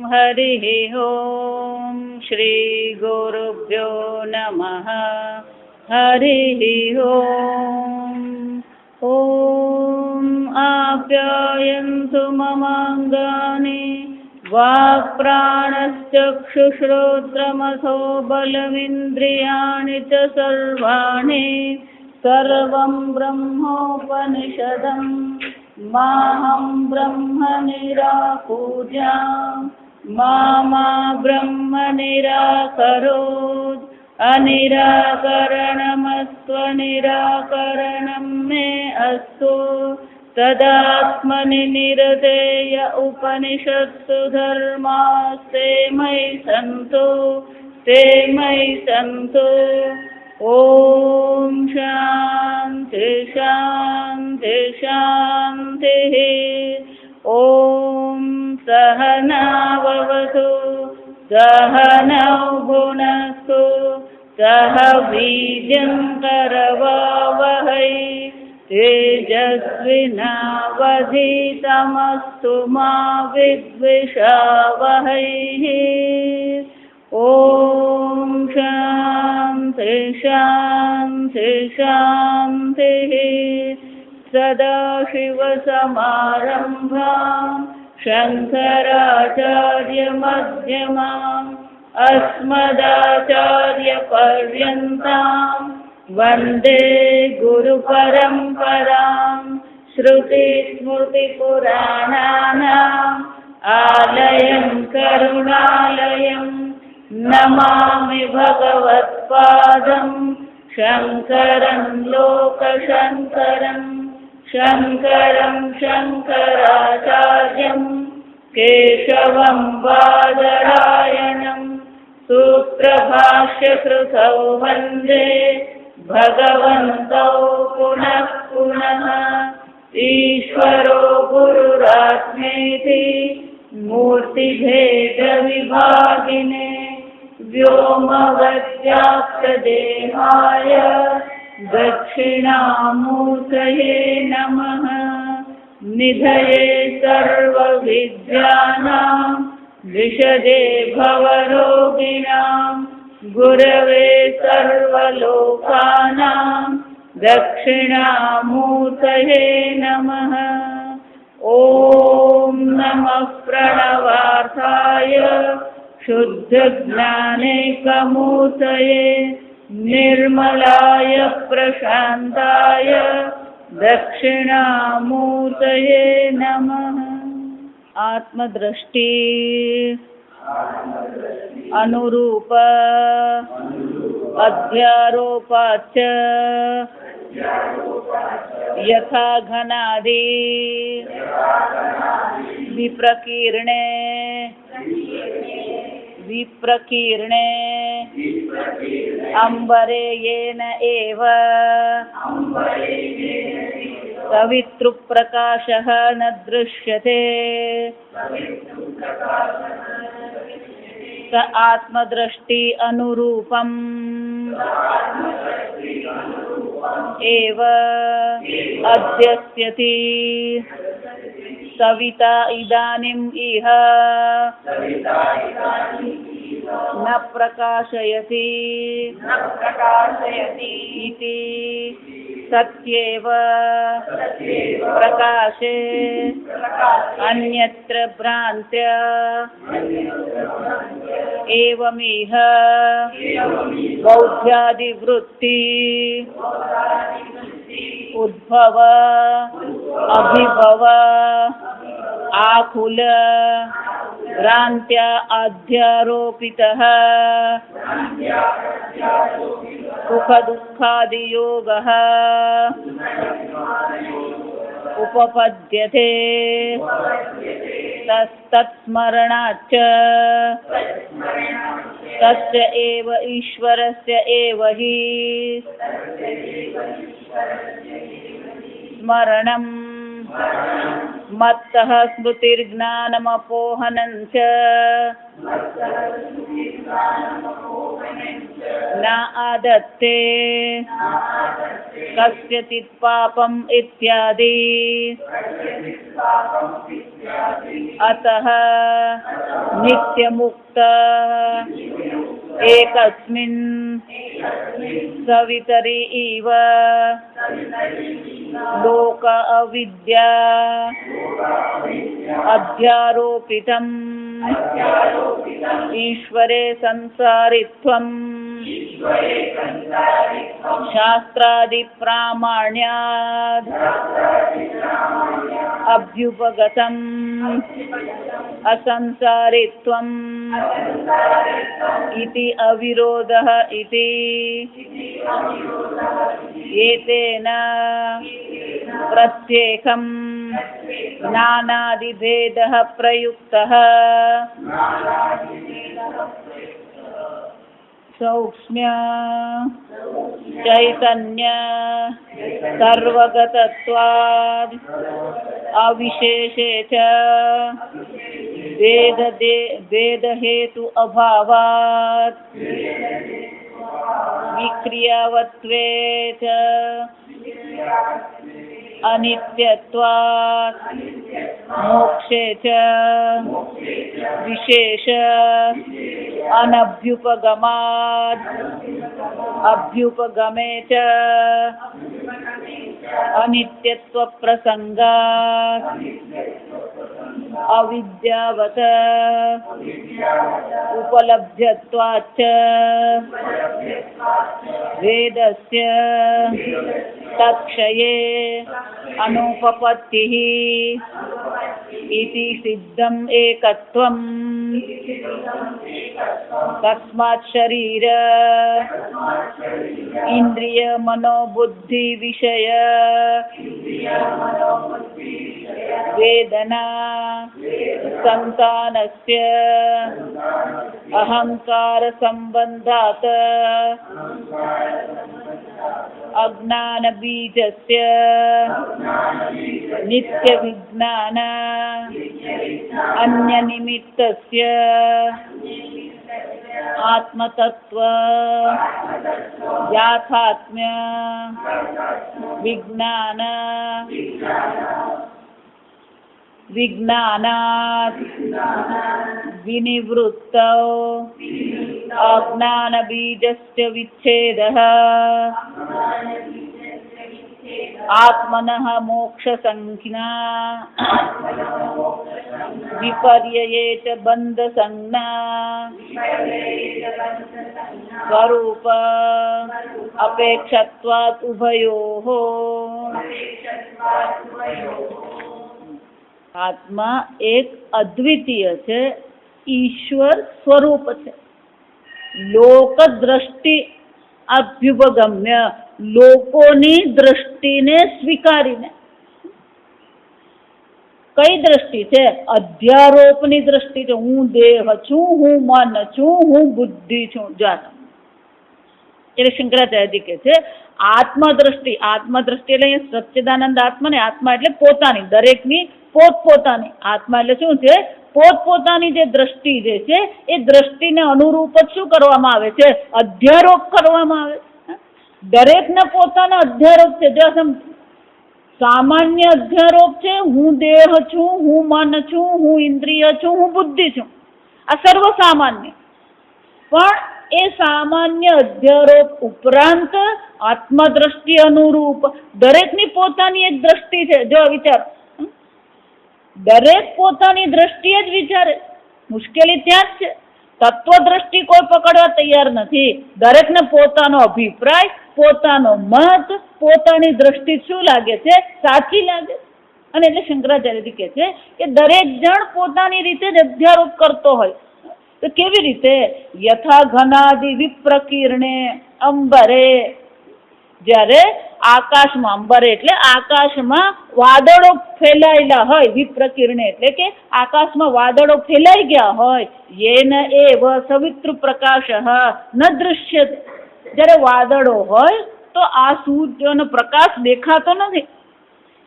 हरिः ॐ श्रीगुरुभ्यो नमः। हरिः ॐ आप्यायन्तु ममाङ्गानि वाक्प्राणश्चक्षुश्रोत्रमथो बलमिन्द्रियाणि च सर्वाणि। सर्वं ब्रह्मोपनिषदं माहं ब्रह्म निराकुर्याम् मा ब्रह्म निराकरोत्। अनिराकरणमस्त्वनिराकरणं मे अस्तु। तदात्मनि निरतेय उपनिषत्सु धर्मास्ते मयि सन्तु। ॐ शान्ति शान्ति शान्तिः। ॐ सहनाववतु सहनौ भुनस्तु सह वीर्यङ्करवावहै तेजस्विनावधीतमस्तु मा विद्विषावहै। ॐ शान्ति शान्ति शान्तिः। सदाशिवसमारम्भाम् शङ्कराचार्यमध्यमाम् अस्मदाचार्यपर्यन्ताम् वन्दे गुरुपरम्पराम्। श्रुतिस्मृतिपुराणानाम् आलयं करुणालयं नमामि भगवत्पादं शङ्करं लोकशङ्करं। शङ्करं शङ्कराचार्यं केशवं बादरायणं सूत्रभाष्यकृतौ वन्दे भगवन्तौ पुनः पुनः। ईश्वरो गुरुरात्मेति मूर्तिभेदविभागिने व्योमवद्व्याप्तदेहाय दक्षिणामूर्तये नमः। निधये सर्वविद्यानां विशदे भवरोगिणां गुरवे सर्वलोकानां दक्षिणामूर्तये नमः। ॐ नमः प्रणवार्थाय शुद्धज्ञानैकमूर्तये निर्मलाय प्रशान्ताय दक्षिणामूर्तये नमः। आत्मदृष्टि अनुरूप अध्यारोपाच्च यथा घनादि विप्रकीर्णे अम्बरे येन एव सवितृप्रकाशः न दृश्यते स आत्मदृष्टि अनुरूपम् एव अध्यस्यति। सविता इदानीम् इह न प्रकाशयति इति सत्येव प्रकाशे अन्यत्र भ्रान्त्या एवमिह बौद्ध्यादिवृत्ति उद्भव अभिभव आकुल भ्रान्त्या अध्यारोपितः सुखदुःखादियोगः उपपद्यते। तत्स्मरणाच्च तस्य एव ईश्वरस्य एव हि स्मरणं मत्तः स्मृतिर्ज्ञानमपोहनं च न आदत्ते कस्यचित् पापम् इत्यादि अतः नित्यमुक्त एकस्मिन् सवितरि इव लोक अविद्या अध्यारोपितम् ईश्वरे संसारित्वम् शास्त्रादिप्रामाण्याद् अभ्युपगतम् असंसारित्वम् इति अविरोधः इति एतेन प्रत्येकं नानादिभेदः प्रयुक्तः सौक्ष्म्य चैतन्य सर्वगतत्वाद् अविशेषे च वेदहेतु अभावात् विक्रियावत्वे च अनित्यत्वात् मोक्षे च विशेष अनभ्युपगमात् अभ्युपगमे च अनित्यत्व प्रसंगात् अविद्यावत उपलभ्यत्वाच्च वेदस्य तत्क्षये अनुपपत्तिः इति सिद्धम् एकत्वम् तस्मात् शरीर इंद्रिय मनोबुद्धि विषय वेदना संतानस्य अहंकार संबंधात् अज्ञान बीजस्य नित्य विज्ञान अन्य निमित्तस्य आत्मतत्व याथात्म्य विज्ञान विज्ञानात् विनिवृत्तौ अज्ञान बीजस्य विच्छेदः आत्मनः मोक्ष संज्ञा विपर्यये च बंध संज्ञा स्वरूप अपेक्षत्वात् उभयोः आत्मा एक अद्वितीय છે ઈશ્વર સ્વરૂપ છે લોક દ્રષ્ટિ અભ્યુપગમ્ય લોકોની દ્રષ્ટિને સ્વીકારીને કઈ દ્રષ્ટિ છે અધ્યારોપની દ્રષ્ટિ છે હું દેહ છું હું મન છું હું બુદ્ધિ છું જાણો એટલે શંકરાચાર્યજી કહે છે આત્મદ્રષ્ટિ આત્મદ્રષ્ટિ એટલે સચ્ચિદાનંદ આત્મા ને આત્મા એટલે પોતાની દરેકની પોતપોતાની આત્મા એટલે શું છે પોતપોતાની જે દ્રષ્ટિ જે છે એ દ્રષ્ટિને અનુરૂપ જ શું કરવામાં આવે છે અધ્યારોપ કરવામાં આવે છે દરેકને પોતાના અધ્યારોપ છે જો સામાન્ય અધ્યારોપ છે હું દેહ છું હું મન છું હું ઇન્દ્રિય છું હું બુદ્ધિ છું આ સર્વસામાન્ય પણ એ સામાન્ય અધ્યારોપ ઉપરાંત આત્મદ્રષ્ટિ અનુરૂપ દરેકની પોતાની એક દ્રષ્ટિ છે જો વિચાર દરેક પોતાની દ્રષ્ટિએ જ વિચારે મુશ્કેલી ત્યાં જ છે તત્વદ્રષ્ટિ કોઈ પકડવા તૈયાર નથી દરેકને પોતાનો અભિપ્રાય પોતાનો મત પોતાની દ્રષ્ટિ શું લાગે છે સાચી લાગે અને એટલે શંકરાચાર્યજી કહે છે કે દરેક જણ પોતાની રીતે જ અધ્યારોપ કરતો હોય તો કેવી રીતે યથા ઘનાદિ વિપ્રકીર્ણે અંબરે જ્યારે આકાશમાં અંબરે એટલે આકાશમાં વાદળો ફેલાયેલા હોય વિપ્રકીર્ણે એટલે કે આકાશમાં વાદળો ફેલાઈ ગયા હોય યેન એવ સવિતૃ પ્રકાશ ન દૃશ્યતે જ્યારે વાદળો હોય તો આ સૂર્યનો પ્રકાશ દેખાતો નથી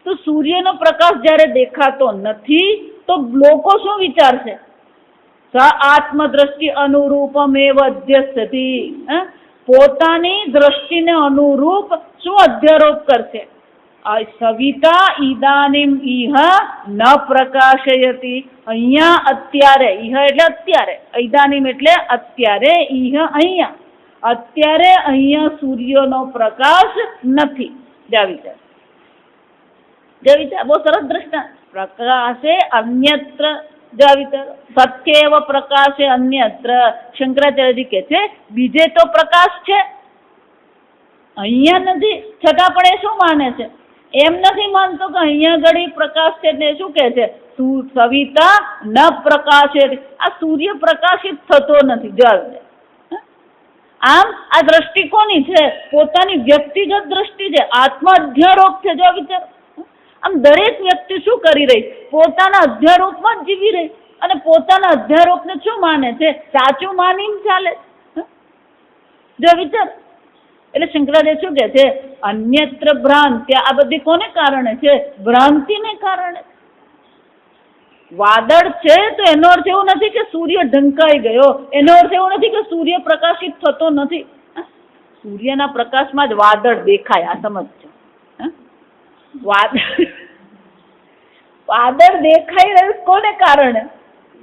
તો સૂર્યનો પ્રકાશ જ્યારે દેખાતો નથી તો લોકો શું વિચારશે? સ આત્મદ્રષ્ટિ અનુરૂપમેવ અધ્યસ્થતિ, પોતાની દ્રષ્ટિને અનુરૂપ શું અધ્યારોપ કરશે? સવિતા ઇદાનીમ ઇહ ન પ્રકાશયતિ, અહીંયા અત્યારે, ઇહ એટલે અત્યારે, ઇદાનીમ એટલે અત્યારે, ઇહ અહીંયા, અત્યારે અહીંયા સૂર્યનો પ્રકાશ નથી. વિચાર બહુ સરસ દ્રષ્ટાંત. પ્રકાશે અન્યત્ર, વિચાર સત્યવ પ્રકાશે અન્યત્ર. શંકરાચાર્યજી કહે છે બીજે તો પ્રકાશ છે, અહીંયા નથી, છતાં પણ એ શું માને છે? એમ નથી માનતો કે અહીંયા ઘડી પ્રકાશ છે. ને શું કહે છે? સવિતા ન પ્રકાશે, આ સૂર્ય પ્રકાશિત થતો નથી. જો આમ આ દ્રષ્ટિ કોની છે? પોતાની વ્યક્તિગત દ્રષ્ટિ છે, આત્મ અધ્યારોપ છે. જો વિચાર, આમ દરેક વ્યક્તિ શું કરી રહી? પોતાના અધ્યારોપમાં જ જીવી રહી અને પોતાના અધ્યારોપને શું માને છે? સાચું માનીને ચાલે. જો વિચાર, એટલે શંકરાચાર્ય શું કહે છે? અન્યત્ર ભ્રાંતિ. આ બધી કોને કારણે છે? ભ્રાંતિને કારણે. વાદળ છે તો એનો અર્થ એવો નથી કે સૂર્ય ઢંકાઈ ગયો, એનો અર્થ એવો નથી કે સૂર્ય પ્રકાશિત થતો નથી. સૂર્યના પ્રકાશમાં જ વાદળ દેખાય, આ સમજજો. વાદળ દેખાઈ રહ્યું કોને કારણે?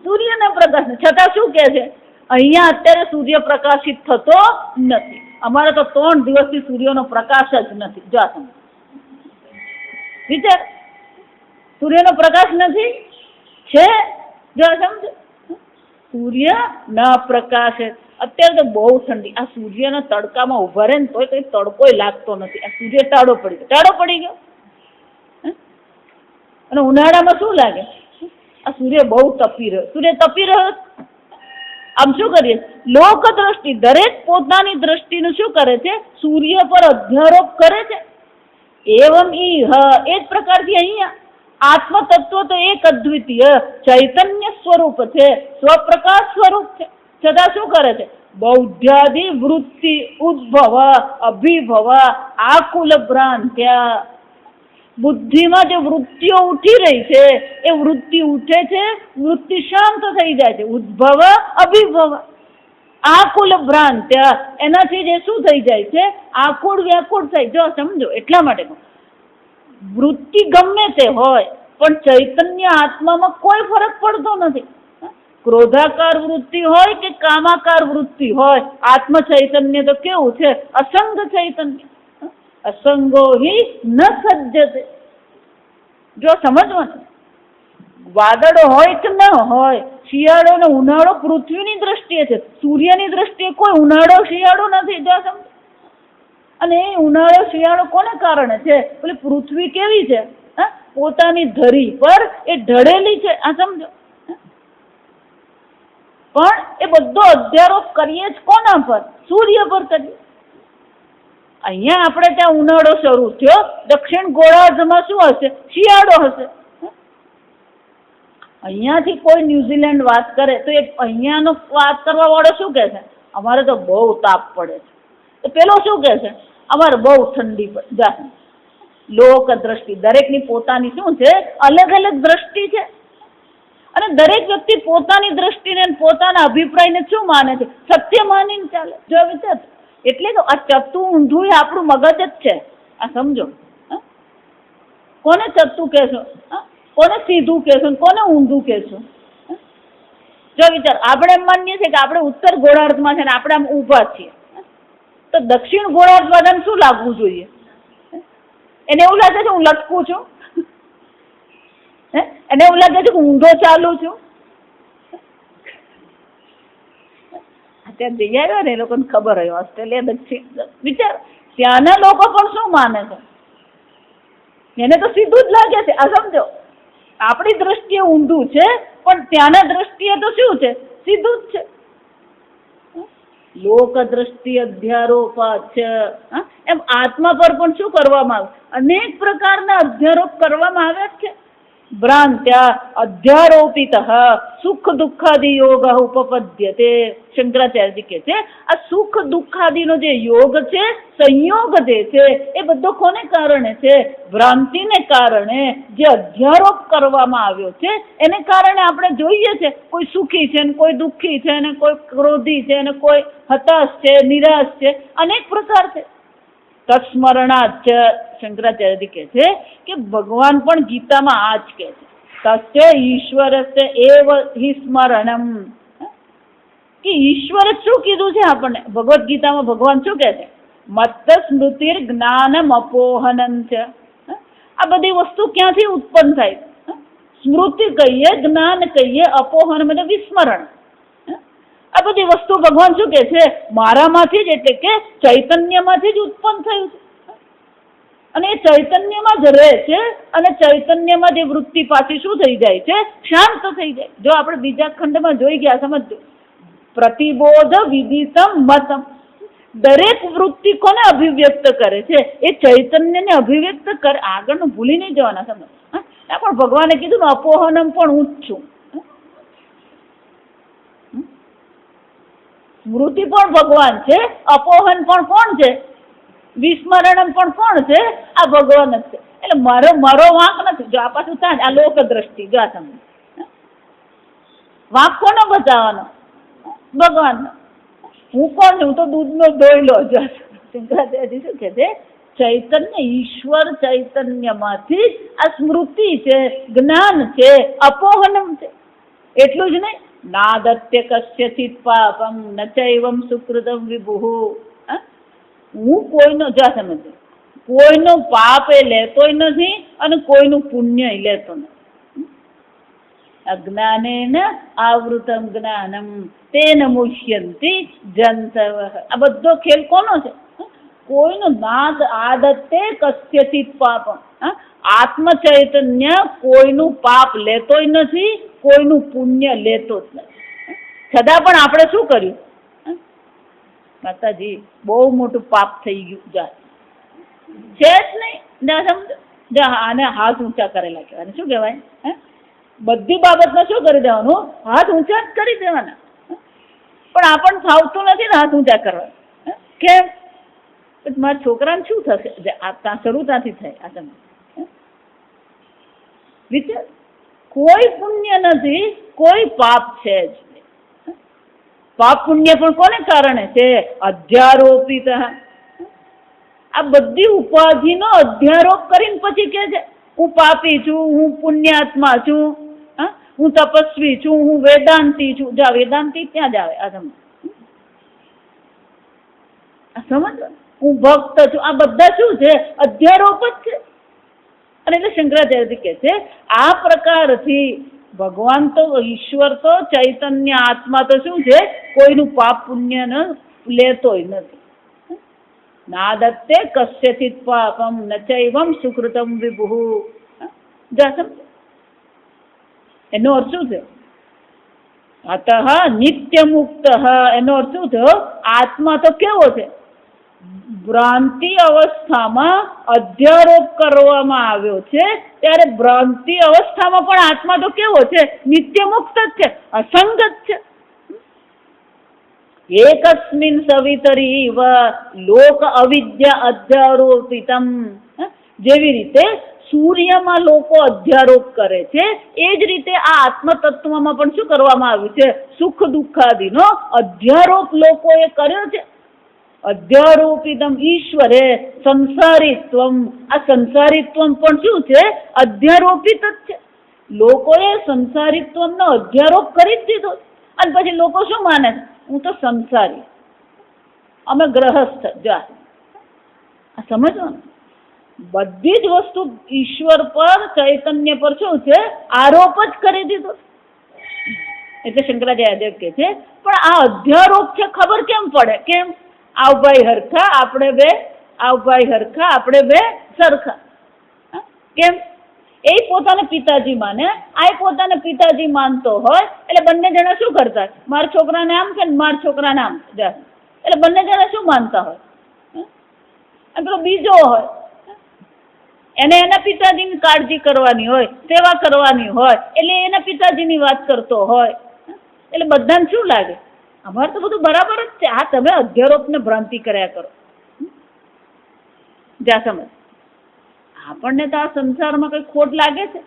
સૂર્યના પ્રકાશને. છતાં શું કહે છે? અહીંયા અત્યારે સૂર્ય પ્રકાશિત થતો નથી. અમારે તો 3 દિવસથી સૂર્યનો પ્રકાશ જ નથી. જો સમજ, વિચાર, સૂર્યનો પ્રકાશ નથી છે. જો સમજ, સૂર્ય ના પ્રકાશ. અત્યારે તો બહુ ઠંડી, આ સૂર્યના તડકામાં ઉભા રહે ને તોય કઈ તડકોય લાગતો નથી. આ સૂર્ય ટાળો પડી ગયો. અને ઉનાળામાં શું લાગે? આ સૂર્ય બહુ તપી રહ્યો. આમ શું કરીએ? લોક દ્રષ્ટિ, દરેક પોતાની દ્રષ્ટિનું શું કરે છે? સૂર્ય પર અધ્યારોપ કરે છે. એવમ ઈહ, એ જ પ્રકારથી અહીંયા આત્મ તત્વ તો એક અદ્વિતીય ચૈતન્ય સ્વરૂપ છે, સ્વપ્રકાશ સ્વરૂપ છે. છતાં શું કરે છે? બૌદ્ધાદિ વૃત્તિ ઉદ્ભવ અભિભવ આકુલ ભ્રાંત્યા. બુદ્ધિમાં જે વૃત્તિઓ ઉઠી રહી છે એ વૃત્તિ ઉઠે છે, વૃત્તિ શાંત થઈ જાય છે. ઉદ્ભવ અભિભવ આકુલ ભ્રાંત્યા, એનાથી જે શું થઈ જાય છે? આકુળ વ્યાકુળ થઈ. જો સમજો, એટલા માટે વૃત્તિ ગમે તે હોય પણ ચૈતન્ય આત્મામાં કોઈ ફરક પડતો નથી. ક્રોધાકાર વૃત્તિ હોય કે કામાકાર વૃત્તિ હોય, આત્મ ચૈતન્ય તો કેવું છે? અસંગ ચૈતન્ય. અસંગો હિ ન સજ્જતે. જો સમજવાનું, વાદળો હોય કે ન હોય, શિયાળો ને ઉનાળો પૃથ્વીની દ્રષ્ટિએ છે, સૂર્યની દ્રષ્ટિએ કોઈ ઉનાળો શિયાળો નથી. જો સમજ, અને એ ઉનાળો શિયાળો કોને કારણે છે? પેલી પૃથ્વી કેવી છે? પોતાની ધરી પર એ ઢળેલી છે. આ સમજો. પણ એ બધો અધ્યારોપ કરીએ જ કોના પર? સૂર્ય પર કરીએ. અહીંયા આપણે ત્યાં ઉનાળો શરૂ થયો, દક્ષિણ ગોળાર્ધમાં શું હશે? શિયાળો હશે. અહીંયાથી કોઈ ન્યુઝીલેન્ડ વાત કરે તો એ અહીંયાનો વાત કરવા વાળો શું કહે છે? અમારે તો બહુ તાપ પડે છે. તો પેલો શું કહે છે? અમારે બહુ ઠંડી પડે. લોક દ્રષ્ટિ, દરેકની પોતાની શું છે? અલગ અલગ દ્રષ્ટિ છે. અને દરેક વ્યક્તિ પોતાની દ્રષ્ટિને પોતાના અભિપ્રાયને શું માને છે? સત્ય માનીને ચાલે. જો વિચાર, એટલે તો આ ચત્તુ ઊંધું આપણું મગજ જ છે. આ સમજો. કોને ચત્તુ કહેશો? કોને સીધું કહેશો? કોને ઊંધું કહેશો? જો વિચાર, આપણે એમ માનીએ છીએ કે આપણે ઉત્તર ગોળાર્ધમાં છે ને આપણે આમ ઊભા છીએ, તો દક્ષિણ ગોળાર્ધ વાળાને શું લાગવું જોઈએ? એને એવું લાગે છે હું લટકું છું, એને એવું લાગે છે કે ઊંધો ચાલુ છું. અત્યારે જઈ આવ્યા ને, એ લોકોને ખબર હોય ઓસ્ટ્રેલિયા દક્ષિણ. વિચાર, ત્યાંના લોકો પણ શું માને છે? એને તો સીધું જ લાગે છે. આ સમજો, આપણી દ્રષ્ટિએ ઊંધું છે પણ ત્યાંના દ્રષ્ટિએ તો શું છે? સીધું જ છે. લોક દ્રષ્ટિ અધ્યારોપ છે. એમ આત્મા પર પણ શું કરવામાં આવે? અનેક પ્રકારના અધ્યારોપ કરવામાં આવે છે. ભ્રાંત્યા અધ્યારોપિત સુખ દુઃખાદિ યોગ ઉપપદ્યતે. શંકરાચાર્યજી કહે છે આ સુખ દુઃખાદિનો જે યોગ છે, સંયોગ જે છે, એ બધો કોને કારણે છે? ભ્રાંતિને કારણે. જે અધ્યારોપ કરવામાં આવ્યો છે એને કારણે આપણે જોઈએ છે કોઈ સુખી છે ને કોઈ દુઃખી છે ને કોઈ ક્રોધી છે ને કોઈ હતાશ છે, નિરાશ છે, અનેક પ્રકાર છે. તસ્મરણાચ શંકરાચાર્યજી કહે છે કે ભગવાન પણ ગીતામાં આ જ કહે છે, તસ્ય ઈશ્વરસ્ય એવ હિ સ્મરણમ. કે ઈશ્વર શું કીધું છે આપણને? ભગવદ્ ગીતામાં ભગવાન શું કહે છે? મત્ત સ્મૃતિર જ્ઞાનમ અપોહનમ છે. આ બધી વસ્તુ ક્યાંથી ઉત્પન્ન થાય? સ્મૃતિ કહીએ, જ્ઞાન કહીએ, અપોહન એટલે વિસ્મરણ. આ બધી વસ્તુ ભગવાન શું કહે છે? મારામાંથી જ, એટલે કે ચૈતન્યમાંથી જ ઉત્પન્ન થયું છે. અને એ ચૈતન્યમાં જ રહે છે અને ચૈતન્યમાં જે વૃત્તિ પાછી શું થઈ જાય છે? શાંત થઈ જાય. જો આપણે બીજા ખંડમાં જોઈ ગયા, સમજો, પ્રતિબોધ વિદિતમ મતમ. દરેક વૃત્તિ કોને અભિવ્યક્ત કરે છે? એ ચૈતન્યને અભિવ્યક્ત કરે. આગળનું ભૂલી નહીં જવાના, સમજ. પણ ભગવાને કીધું ને અપોહનમ પણ હું જ છું. સ્મૃતિ પણ ભગવાન છે, અપોહન પણ કોણ છે? વિસ્મરણમ પણ કોણ છે? આ ભગવાન જ છે. એટલે મારો વાંક નથી. જો આ પાછું થાય આ લોક દ્રષ્ટિ. જો આ સમજ, વાંક કોનો બચાવવાનો? ભગવાન. હું કોણ છું? હું તો દૂધનો દોયલો. જો શંકરાચાર્યજી શું કહે છે? ચૈતન્ય, ઈશ્વર ચૈતન્યમાંથી આ સ્મૃતિ છે, જ્ઞાન છે, અપોહનમ છે. એટલું જ નહીં, નાદત્ય કસ્યચિત પાપમ ન ચૈવમ સુકૃતમ વિભુઃ. હું કોઈનો, જા સમજ, કોઈનો પાપ એ લેતોય નથી અને કોઈનું પુણ્ય લેતો નથી. અજ્ઞાનેન આવૃતમ જ્ઞાનમ તેન મુહ્યંતિ જંતવઃ. આ બધો ખેલ કોનો છે? કોઈનું નાદ આદતે કસ્યચિત પાપમ. આત્મ ચૈતન્ય કોઈનું પાપ લેતોય નથી, કોઈનું પુણ્ય લેતો જ નથી. છતાં પણ આપણે શું કર્યું? માતાજી બહુ મોટું પાપ થઈ ગયું. જા છે જ નહીં. ના સમજ, જા આને હાથ ઊંચા કરેલા કહેવાય. શું કહેવાય? બધી બાબતમાં શું કરી દેવાનું? હાથ ઊંચા જ કરી દેવાના. પણ આપણને ફાવતું નથી ને હાથ ઊંચા કરવા. કેમ? મારા છોકરાને શું થશે? આ શરૂ ત્યાંથી થાય. આ તમે વિચાર, કોઈ પુણ્ય નથી, કોઈ પાપ છે જ. પાપ પુણ્ય પણ કોને કારણે છે? અધ્યારોપિત. આ બધી ઉપાધિનો અધ્યારોપ કરીને પછી કે છે હું પાપી છું, હું પુણ્યાત્મા છું, હું તપસ્વી છું, હું વેદાંતી છું. જા વેદાંતી ત્યાં જ આવે. આ સમજ, આ સમજ, હું ભક્ત છું. આ બધા શું છે? અધ્યારોપ જ છે. અને એટલે શંકરાચાર્યજી કહે છે આ પ્રકારથી ભગવાન તો, ઈશ્વર તો, ચૈતન્ય આત્મા તો શું છે? કોઈનું પાપ પુણ્ય લેતોય નથી. નાદત્તે કસ્યચિત પાપમ ન ચૈવમ સુકૃતમ વિભુઃ. એનો અર્થ શું છે? અતઃ નિત્ય મુક્ત. એનો અર્થ શું થયો? આત્મા તો કેવો છે? ભ્રાંતિ અવસ્થામાં અધ્યારોપ કરવામાં આવ્યો છે, ત્યારે ભ્રાંતિ અવસ્થામાં પણ આત્મા તો કેવો છે? નિત્ય મુક્ત જ છે, અસંગત છે. એકસ્મિન સવિતરીવ લોક અવિદ્યા અધ્યારોપિતમ. જેવી રીતે સૂર્યમાં લોકો અધ્યારોપ કરે છે, એ જ રીતે આ આત્મતત્વમાં પણ શું કરવામાં આવ્યું છે? સુખ દુઃખાદિનો અધ્યારોપ લોકોએ કર્યો છે. અધ્યારોપિતમ ઈશ્વરે સંસારિત્વમ. આ સંસારિત્વમ પણ શું છે? અધ્યારોપિત જ છે. લોકોએ સંસારિત્વનો અધ્યારોપ કરી જ દીધો. અને પછી લોકો શું માને? હું તો સંસારી, અમે ગ્રહસ્થ. જા આ સમજવાનું. બધી જ વસ્તુ ઈશ્વર પર, ચૈતન્ય પર શું છે? આરોપ જ કરી દીધો. એટલે શંકરાચાર્ય કહે છે પણ આ અધ્યારોપ છે, ખબર કેમ પડે? કેમ? આવ ભાઈ હરખા આપણે બે, આવ ભાઈ હરખા આપણે બે સરખા. કેમ? એ પોતાને પિતાજી માને, આ પોતાને પિતાજી માનતો હોય, એટલે બંને જણા શું કરતા? મારા છોકરાને આમ છે ને મારા છોકરાને આમ છે. એટલે બંને જણા શું માનતા હોય? અને પેલો બીજો હોય એને એના પિતાજીની કાળજી કરવાની હોય, સેવા કરવાની હોય, એટલે એના પિતાજીની વાત કરતો હોય. એટલે બધાને શું લાગે અમારે તો બધું બરાબર જ છે. હા, તમે અધ્યારોપ ને ભ્રાંતિ કર્યા કરો. જ્યાં સમજ આપણને તો આ સંસારમાં કઈ ખોટ લાગે છે?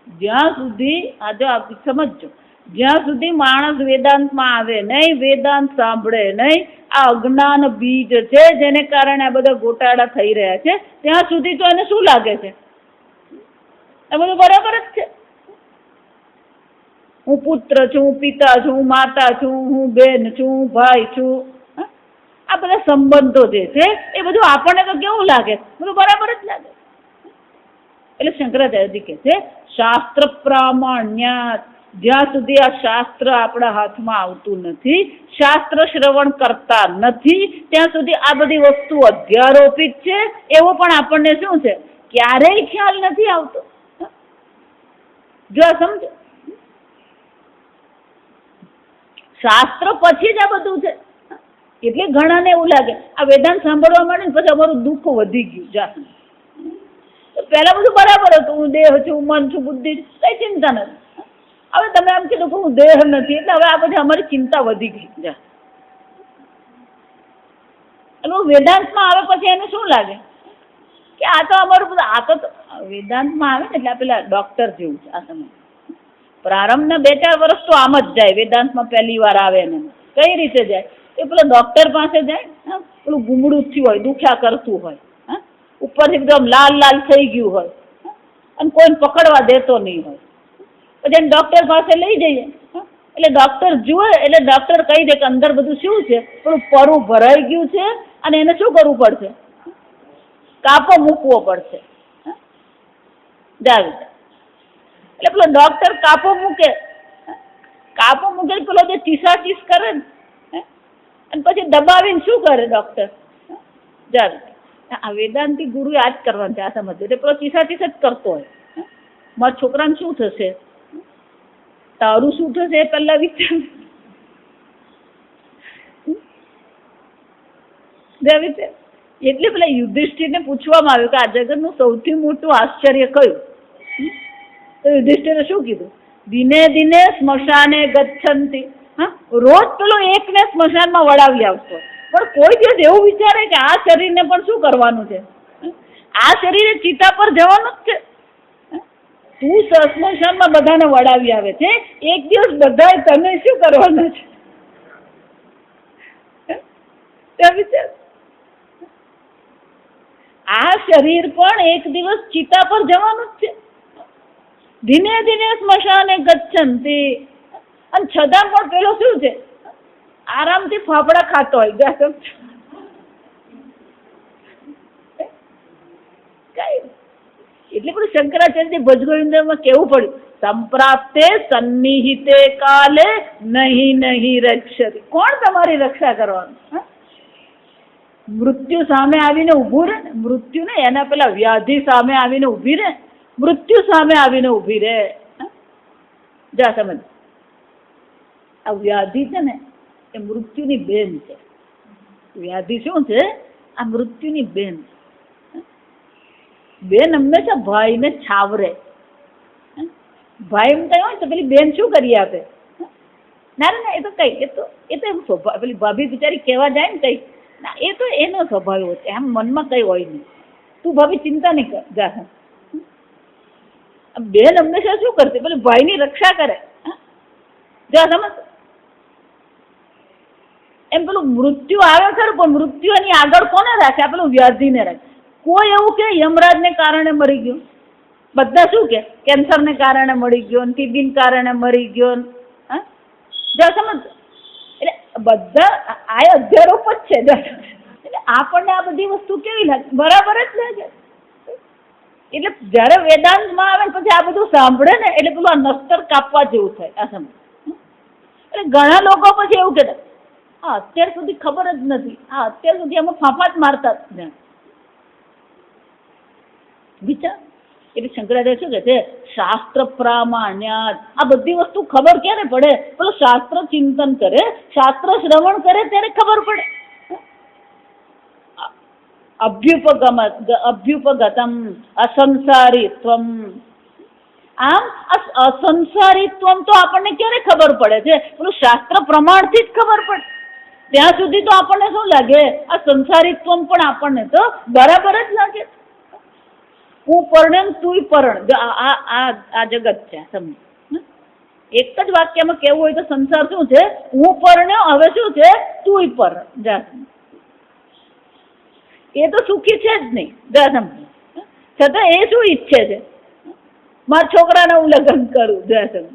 જ્યાં સુધી આજે સમજજો, જ્યાં સુધી માણસ વેદાંતમાં આવે નહીં, વેદાંત સાંભળે નહીં, આ અજ્ઞાન બીજ છે જેને કારણે આ બધા ગોટાળા થઈ રહ્યા છે, ત્યાં સુધી તો એને શું લાગે છે? એ બધું બરાબર જ છે. હું પુત્ર છું, હું પિતા છું, હું માતા છું, હું બેન છું, હું ભાઈ છું. આ બધા સંબંધો જે છે એ બધું આપણને તો કેવું લાગે? બધું બરાબર જ લાગે. એટલે શંકરાચાર્યજી કહે છે શાસ્ત્ર પ્રામાણ્ય, જ્યાં સુધી આ શાસ્ત્ર આપણા હાથમાં આવતું નથી, શાસ્ત્ર શ્રવણ કરતા નથી, ત્યાં સુધી આ બધી વસ્તુ અધ્યારોપિત છે એવો પણ આપણને શું છે ક્યારેય ખ્યાલ નથી આવતો. જો સમજો, શાસ્ત્ર પછી જ આ બધું છે. એટલે ઘણાને એવું લાગે આ વેદાંત સાંભળવા માંડે ને પછી અમારું દુઃખ વધી ગયું. જા પહેલા બધું બરાબર હતું, હું દેહ છું, મન છું, બુદ્ધિ, કઈ ચિંતા નથી. હવે તમે આમ કીધું કે હું દેહ નથી, એટલે હવે આ બધી અમારી ચિંતા વધી ગઈ. જા એટલે વેદાંતમાં આવે પછી એને શું લાગે કે આ તો અમારું બધું, આ તો વેદાંતમાં આવે ને એટલે પેલા ડોક્ટર જેવું છે. આ સમય પ્રારંભના 2-4 વર્ષ તો આમ જ જાય. વેદાંતમાં પહેલી વાર આવે ને કઈ રીતે જાય? એ પેલો ડોક્ટર પાસે જાય, પેલું ગુમડું થયું હોય, દુખ્યા કરતું હોય, ઉપરથી એકદમ લાલ લાલ થઈ ગયું હોય અને કોઈને પકડવા દેતો નહીં હોય. પછી એને ડોક્ટર પાસે લઈ જઈએ એટલે ડોક્ટર જુએ એટલે ડોક્ટર કહી દે કે અંદર બધું શું છે, પેલું પરું ભરાઈ ગયું છે અને એને શું કરવું પડશે? કાપો મૂકવો પડશે. જાવ એટલે પેલો ડોક્ટર કાપો મૂકે પેલો જે ચીસાચીસ કરે ને અને પછી દબાવીને શું કરે ડોક્ટર? જાવ આ વેદાંતી ગુરુ આ જ કરવાનું છે. આ સમજ એટલે પેલો ચીસાચીસ જ કરતો હોય. મારા છોકરાને શું થશે, તારું શું થશે એ પહેલા વિચાર. એટલે પેલા યુધિષ્ઠિરને પૂછવામાં આવ્યું કે આ જગતનું સૌથી મોટું આશ્ચર્ય કયું? તો યુધિષ્ઠિરે શું કીધું? દિને દિને સ્મશાને ગચ્છન્તિ. રોજ પેલો એકને સ્મશાનમાં વળાવી આવતો, પણ કોઈ દિવસ એવું વિચારે કે આ શરીરને પણ શું કરવાનું છે? આ શરીરે ચિતા પર જવાનું જ છે. તું સ્મશાનમાં બધાને વળાવી આવે છે, એક દિવસ બધાએ તને શું કરવાનું છે? વિચાર, આ શરીર પણ એક દિવસ ચિતા પર જવાનું જ છે. ધીમે ધીમે સ્મશાને ગચ્છન્તિ. અને છતાં પણ પેલો શું છે આરામથી ફાફડા ખાતો હોય. એટલે પણ શંકરાચાર્ય ભજગોવિંદમાં કેવું પડ્યું, સંપ્રાપ્તે સન્નિહિતે કાલે નહીં રક્ષતી. કોણ તમારી રક્ષા કરવાનું? મૃત્યુ સામે આવીને ઊભું રહે ને, મૃત્યુ ને એના પેલા વ્યાધિ સામે આવીને ઊભી રહે, મૃત્યુ સામે આવીને ઊભી રહે. જા સમજ, આ વ્યાધિ છે ને એ મૃત્યુની બેન છે. વ્યાધિ શું છે? આ મૃત્યુની બેન. બેન હંમેશા ભાઈને છાવરે. ભાઈ એમ કઈ હોય તો પેલી બેન શું કરી આપે? ના ના, એ તો કઈ એ તો એમ સ્વભાવ. પેલી ભાભી બિચારી કહેવા જાય ને કઈ ના, એ તો એનો સ્વભાવ હોય છે. એમ મનમાં કઈ હોય નહીં. તું ભાભી ચિંતા નહીં કર. જા બેન હંમેશા શું કરતી? પેલી ભાઈની રક્ષા કરે. જા સમજ. એમ પેલું મૃત્યુ આવે ખરું, પણ મૃત્યુ એની આગળ કોને રાખે? આ પેલું વ્યાધિને રાખે. કોઈ એવું કે યમરાજને કારણે મરી ગયો? બધા શું કે કેન્સરને કારણે મરી ગયો, ટીબીને કારણે મરી ગયો. જા સમજ. એટલે બધા આ અધ્યારોપ જ છે. એટલે આપણને આ બધી વસ્તુ કેવી લાગે? બરાબર જ લાગે. એટલે જયારે વેદાંતમાં આવે ને પછી આ બધું સાંભળે ને એટલે પેલું આ નસ્તર કાપવા જેવું થાય. આ સમજ. એટલે ઘણા લોકો પછી એવું કહેતા હા અત્યાર સુધી ખબર જ નથી, હા અત્યાર સુધી અમે ફાંફા જ મારતા જ. વિચાર. એટલે શંકરાચાર્ય શું કહે છે? શાસ્ત્ર પ્રામાણ્ય. આ બધી વસ્તુ ખબર ક્યારે પડે? પેલો શાસ્ત્ર ચિંતન કરે, શાસ્ત્ર શ્રવણ કરે ત્યારે ખબર પડે. અભ્યુપગતમ અસંસારીત્વમ. આમ અસંસારીત્વમ તો આપણને ક્યારે ખબર પડે છે? પેલું શાસ્ત્ર પ્રમાણથી જ ખબર પડે. ત્યાં સુધી તો આપણને શું લાગે? આ સંસારીત્વમ પણ આપણને તો બરાબર જ લાગે. હું પરણેમ તુંય પરણ. જો આ જગત છે, સમજ. એક જ વાક્યમાં કેવું હોય તો સંસાર શું છે? હું પરણ્યો, હવે શું છે? તુંય પરણ. જા, એ તો સુખી છે જ નહીં. જા, સમજ. છતાં એ શું ઈચ્છે છે? મારા છોકરાને હું લગ્ન કરું. જા, સમજ.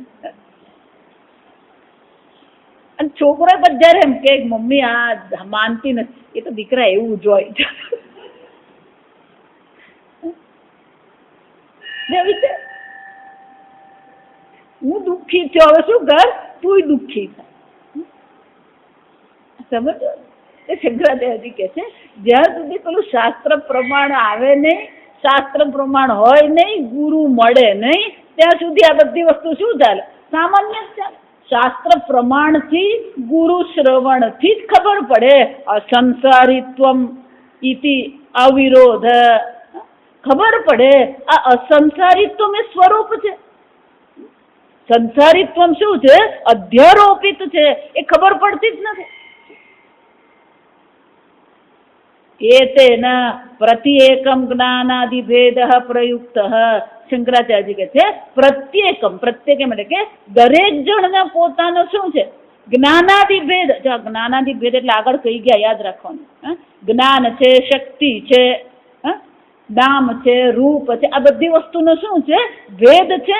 અને છોકરો પણ જયારે એમ કે મમ્મી આ માનતી નથી, એ તો દીકરા એવું જ હોય. હું દુઃખી છું, હવે શું કર? તું દુઃખી થાય. સમજો? એ શંકરાચાર્યજી કે છે જ્યાં સુધી પેલું શાસ્ત્ર પ્રમાણ આવે નહીં, શાસ્ત્ર પ્રમાણ હોય નહીં, ગુરુ મળે નહીં, ત્યાં સુધી આ બધી વસ્તુ શું ચાલે? સામાન્ય જ ચાલે. શાસ્ત્ર પ્રમાણથી, ગુરુ શ્રવણથી જ ખબર પડે અસંસારીત્વમ ઇતિ અવિરોધ. ખબર પડે આ અસંસારીત્વમ એ સ્વરૂપ છે. સંસારીત્વમ શું છે? અધ્યારોપિત છે. એ ખબર પડતી જ નથી. એતેન પ્રત્યેકમ જ્ઞાનાદિભેદ પ્રયુક્ત. શંકરાચાર્યજી કહે છે પ્રત્યેકમ, પ્રત્યેકમ એટલે કે દરેક જણના પોતાનો શું છે? જ્ઞાનાદિભેદ. જ્ઞાનાદિભેદ એટલે આગળ કહી ગયા, યાદ રાખવાનું. જ્ઞાન છે, શક્તિ છે, નામ છે, રૂપ છે, આ બધી વસ્તુનો શું છે? ભેદ છે.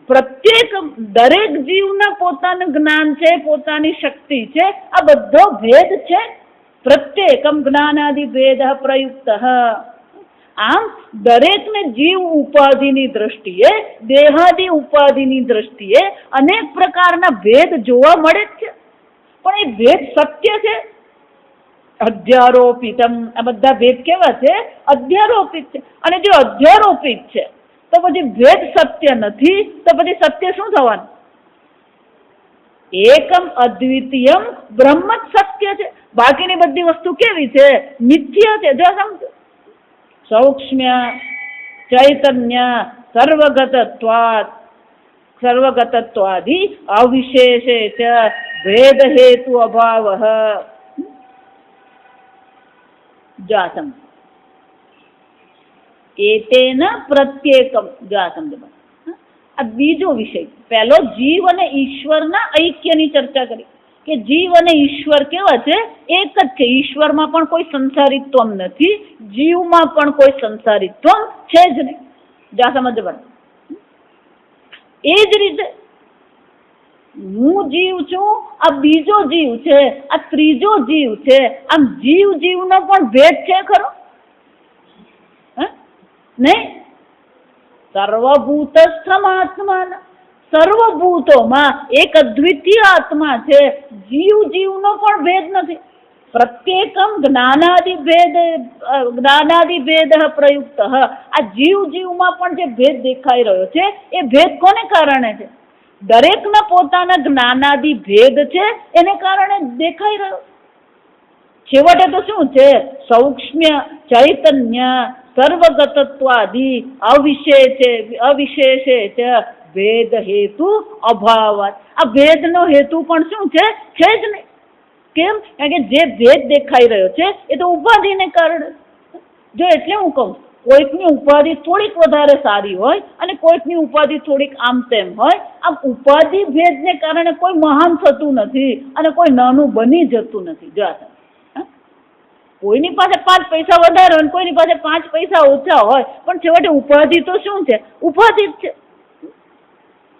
પ્રત્યેક દરેક જીવના પોતાનું જ્ઞાન છે, પોતાની શક્તિ છે, આ બધો ભેદ છે. પ્રત્યેકમ જ્ઞાનાદિભેદ પ્રયુક્ત. આમ દરેકને જીવ ઉપાધિની દ્રષ્ટિએ, દેહાદિ ઉપાધિની દ્રષ્ટિએ અનેક પ્રકારના ભેદ જોવા મળે જ છે. પણ એ ભેદ સત્ય છે? અધ્યારોપિતમ. આ બધા ભેદ કેવા છે? અધ્યારોપિત છે. અને જો અધ્યારોપિત છે તો પછી ભેદ સત્ય નથી, તો પછી સત્ય શું થવાનું? એકમ અદ્વિતીયમ બ્રહ્મ જ સત્ય છે. બાકીની બધી વસ્તુ કેવી છે? મિથ્યા છે. જો સમજો, સૌક્ષ્મ્ય ચૈતન્ય સર્વગતત્વાદિ અવિશેષે ચ ભેદ હેતુ અભાવ. જા સમજો. એતેન પ્રત્યેકમ. જા સમજો. આ બીજો વિષય. પહેલો જીવ અને ઈશ્વરના ઐક્યની ચર્ચા કરી કે જીવ અને ઈશ્વર કેવા છે? એક જ છે. ઈશ્વરમાં પણ કોઈ સંસારિત્વ નથી, જીવમાં પણ કોઈ સંસારિત્વ છે જ નહીં. જા સમજવા. એ જ રીતે હું જીવ છું, આ બીજો જીવ છે, આ ત્રીજો જીવ છે. આમ જીવ જીવનો પણ ભેદ છે ખરો? નહીં. સર્વભૂતસ્થમાત્મા. સર્વભૂતોમાં એક અદ્વિતીય આત્મા છે. જીવ જીવનો પણ ભેદ નથી. પ્રત્યેકમ જ્ઞાનાદિભેદ પ્રયુક્ત. આ જીવ જીવમાં પણ જે ભેદ દેખાઈ રહ્યો છે એ ભેદ કોને કારણે છે? દરેકના પોતાના જ્ઞાનાદિ ભેદ છે, એને કારણે દેખાઈ રહ્યો. છેવટે તો શું છે? સૌક્ષ્મ્ય ચૈતન્ય સર્વગતત્વાદિ અવિશેષે છે ભેદ હેતુ અભાવ. આ ભેદનો હેતુ પણ શું છે? છે જ નહીં. કેમ? કારણ કે જે ભેદ દેખાઈ રહ્યો છે એ તો ઉપાધિને કારણે. જો એટલે હું કહું, કોઈકની ઉપાધિ થોડીક વધારે સારી હોય અને કોઈકની ઉપાધિ થોડીક આમ તેમ હોય. આ ઉપાધિ ભેદને કારણે કોઈ મહાન થતું નથી અને કોઈ નાનું બની જતું નથી. જો કોઈની પાસે 5 પૈસા વધારે હોય, કોઈની પાસે 5 પૈસા ઓછા હોય, પણ છેવટે ઉપાધિ તો શું છે? ઉપાધિ જ છે.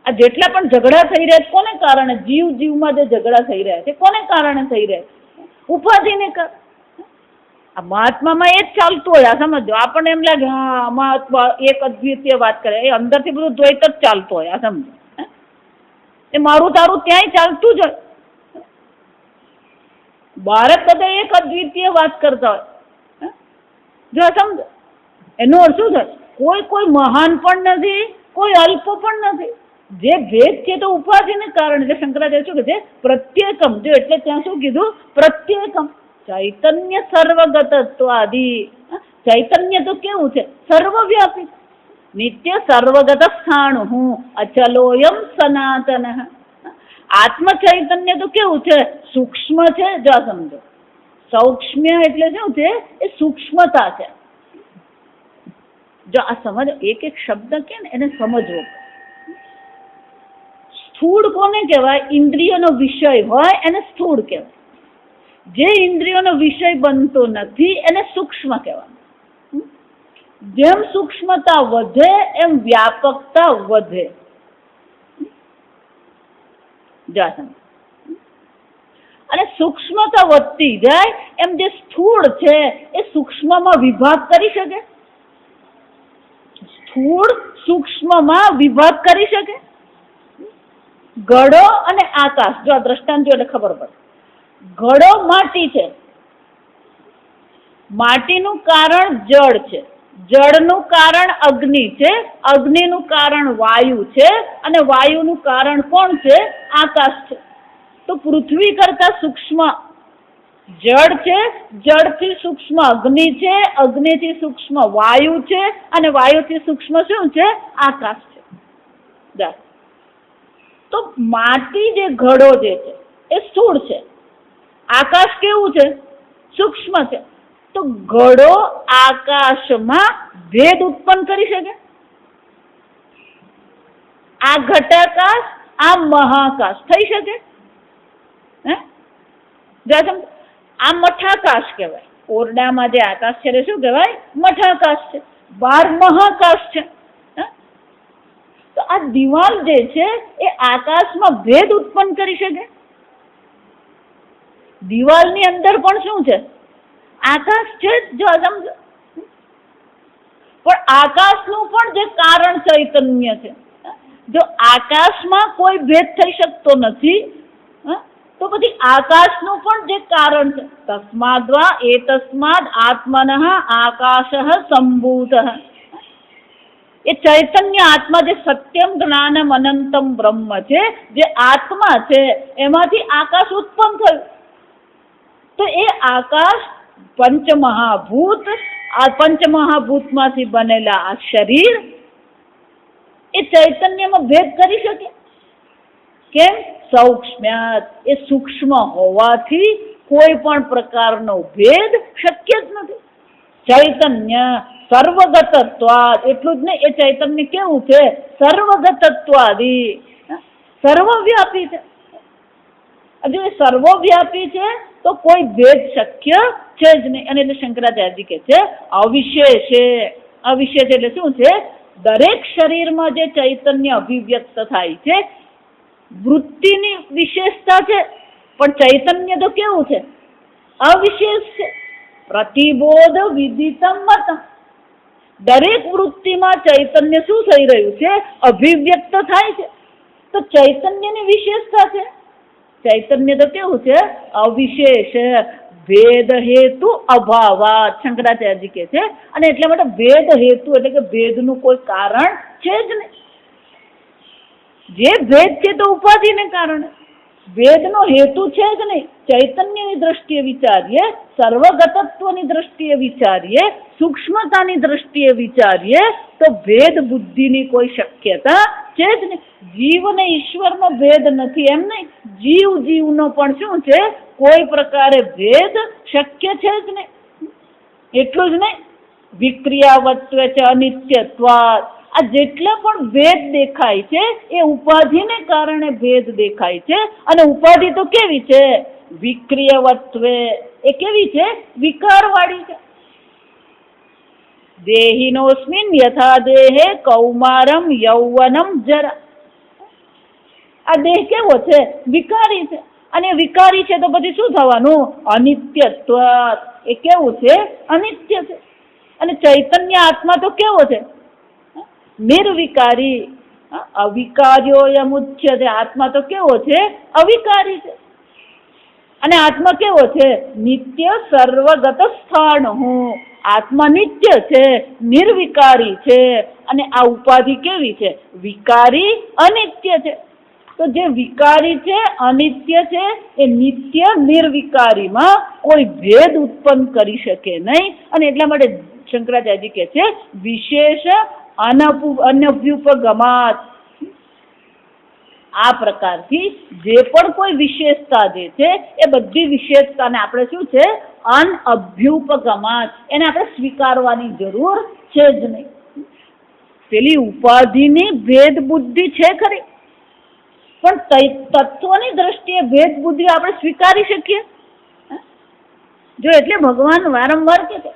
આ જેટલા પણ ઝઘડા થઈ રહ્યા છે કોને કારણે? જીવ જીવમાં જે ઝઘડા થઈ રહ્યા છે કોને કારણે થઈ રહ્યા છે? ઉપાધિને કારણે. આ મહાત્મામાં એ જ ચાલતું હોય. આ સમજો. આપણને એમ લાગે હા મહાત્મા એક અદ્વિતીય વાત કરે, એ અંદરથી બધું દ્વૈત જ ચાલતું હોય. આ સમજો. એ મારું તારું ત્યાંય ચાલતું જ હોય. ભારત બધા એક અદ્વિતીય વાત કરતા હોય. જો સમજો, એનો અર્થ શું થાય? કોઈ મહાન પણ નથી, કોઈ અલ્પ પણ નથી. જે ભેદ છે તો ઉપાધિને કારણે. એટલે શંકરાચાર્ય શું કહે છે? પ્રત્યેકમ. જો એટલે ત્યાં શું કીધું? પ્રત્યેકમ ચૈતન્ય સર્વગતત્વાદિ. ચૈતન્ય તો કેવું છે? સર્વવ્યાપી, નિત્ય સર્વગત સ્થાણ હું અચલોયમ સનાતન. આત્મ ચૈતન્ય તો કેવું છે? સૂક્ષ્મ છે. જો સમજો, સૌક્ષ્મ્ય એટલે શું છે? એ સૂક્ષ્મતા છે. જો આ સમજ, એક એક શબ્દ કે ને એને સમજવો. સ્થૂળ કોને કહેવાય? ઇન્દ્રિયોનો વિષય હોય એને સ્થૂળ કહેવાય. જે ઇન્દ્રિયોનો વિષય બનતો નથી એને સૂક્ષ્મ કહેવાય. જેમ સૂક્ષ્મતા વધે એમ વ્યાપકતા વધે. અને સૂક્ષ્મતા વધતી જાય એમ જે સ્થૂળ છે એ સૂક્ષ્મમાં વિભાગ કરી શકે? સ્થૂળ સૂક્ષ્મમાં વિભાગ કરી શકે? ઘડો અને આકાશ, જો આ દ્રષ્ટાંત જો એટલે ખબર પડે. ઘડો માટી છે, માટીનું કારણ જળ છે, જળનું કારણ અગ્નિ છે, અગ્નિનું કારણ વાયુ છે, અને વાયુનું કારણ કોણ છે? આકાશ છે. તો પૃથ્વી કરતા સૂક્ષ્મ જળ છે, જળથી સૂક્ષ્મ અગ્નિ છે, અગ્નિથી સૂક્ષ્મ વાયુ છે, અને વાયુથી સૂક્ષ્મ શું છે? આકાશ છે. તો માટી જે ઘડો જે છે એ સ્થૂળ છે, આકાશ કેવું છે? સૂક્ષ્મ છે. તો ઘડો આકાશમાં ભેદ ઉત્પન્ન કરી શકે? આ ઘટાકાશ, આ મહાકાશ થઈ શકે? આ મઠાકાશ કહેવાય. ઓરડામાં જે આકાશ છે એ શું કહેવાય? મઠાકાશ છે. બહાર મહાકાશ છે. તો આ દિવાલ જે છે એ આકાશમાં ભેદ ઉત્પન્ન કરી શકે? દિવાલની અંદર પણ શું છે? આકાશ છે. જો સમજો, પણ આકાશનું પણ જે કારણ ચૈતન્ય છે. જો આકાશમાં કોઈ ભેદ થઈ શકતો નથી તો પછી આકાશનું પણ જે કારણ છે, તસ્માદ્વા એતસ્માદ આત્મનઃ આકાશઃ સંભૂતઃ. એ ચૈતન્ય આત્મા જે સત્યમ જ્ઞાનમ અનંતમ બ્રહ્મ છે, જે આત્મા છે એમાંથી આકાશ ઉત્પન્ન થયું. તો એ આકાશ પંચમહાભૂત, આ પંચમહાભૂતમાંથી બનેલા આ શરીર એ ચૈતન્યમાં ભેદ કરી શકે? કેમ? સૌક્ષ્મ્યાત, એ સૂક્ષ્મ હોવાથી કોઈ પણ પ્રકારનો ભેદ શક્ય જ નથી. ચૈતન્ય સર્વગતત્વાદ, એટલું જ નહીં, એ ચૈતન્ય કેવું છે? સર્વગતત્વાદી, સર્વવ્યાપી છે. જો એ સર્વવ્યાપી છે તો કોઈ ભેદ શક્ય છે જ નહીં. અને એટલે શંકરાચાર્યજી કહે છે અવિશેષે. અવિશેષ એટલે શું છે? દરેક શરીરમાં જે ચૈતન્ય અભિવ્યક્ત થાય છે વૃત્તિની વિશેષતા છે, પણ ચૈતન્ય તો કેવું છે? અવિશેષ છે. પ્રતિબોધ વિદિતમ મતમ. દરેક વૃત્તિમાં ચૈતન્ય શું થઈ રહ્યું છે? અભિવ્યક્ત થાય છે. તો ચૈતન્યની વિશેષતા છે. ચૈતન્ય તો કેવું છે? અવિશેષ. ભેદ હેતુ અભાવાત, શંકરાચાર્યજી કહે છે. અને એટલા માટે ભેદ હેતુ એટલે કે ભેદનું કોઈ કારણ છે જ નહીં. જે ભેદ છે તો ઉપાધિને કારણે, ભેદનો હેતુ છે જ નહીં. ચૈતન્યની દ્રષ્ટિએ વિચારીએ, સર્વગતત્વની દ્રષ્ટિએ વિચારીએ, સૂક્ષ્મતાની દ્રષ્ટિએ વિચારીએ તો ભેદ બુદ્ધિની કોઈ શક્યતા છે જ નહીં. જીવ અને ઈશ્વરનો ભેદ નથી એમ નહીં, જીવ જીવનો પણ શું છે? કોઈ પ્રકારે ભેદ શક્ય છે જ નહીં. એટલું જ નહીં, વિક્રિયાવત્વ છે અનિત્યત્વાદ. આ જેટલા પણ ભેદ દેખાય છે એ ઉપાધિને કારણે ભેદ દેખાય છે. અને ઉપાધિ તો કેવી છે? વિક્રિયવત્વે. એ કેવી છે? વિકારવાળી છે. દેહિનોસ્મિન યથા દેહે કૌમારમ યૌવનમ જરા. આ દેહ કેવો છે? વિકારી છે. અને વિકારી છે તો પછી શું થવાનું? અનિત્યત્વ. એ કેવું છે? અનિત્ય છે. અને ચૈતન્ય આત્મા તો કેવો છે? નિર્વિકારી. અવિકાર્યો યમુચ્ય છે. આત્મા તો કેવો છે? અવિકારી છે. અને આત્મા કેવો છે? નિત્ય સર્વગત સ્થાન હું. આત્મા નિત્ય છે, નિર્વિકારી છે. અને આ ઉપાધિ કેવી છે? વિકારી, અનિત્ય છે. તો જે વિકારી છે, અનિત્ય છે, એ નિત્ય નિર્વિકારીમાં કોઈ ભેદ ઉત્પન્ન કરી શકે નહીં. અને એટલા માટે શંકરાચાર્યજી કહે છે વિશેષ અનભ્યુપગમાત. આ પ્રકારથી જે પણ કોઈ વિશેષતા જે છે એ બધી વિશેષતાને આપણે શું છે અનઅભ્યુપગમાત, એને આપણે સ્વીકારવાની જરૂર છે જ નહીં. પેલી ઉપાધિની ભેદ બુદ્ધિ છે ખરી, પણ તત્વની દ્રષ્ટિએ ભેદ બુદ્ધિ આપણે સ્વીકારી શકીએ? જો એટલે ભગવાન વારંવાર કહે છે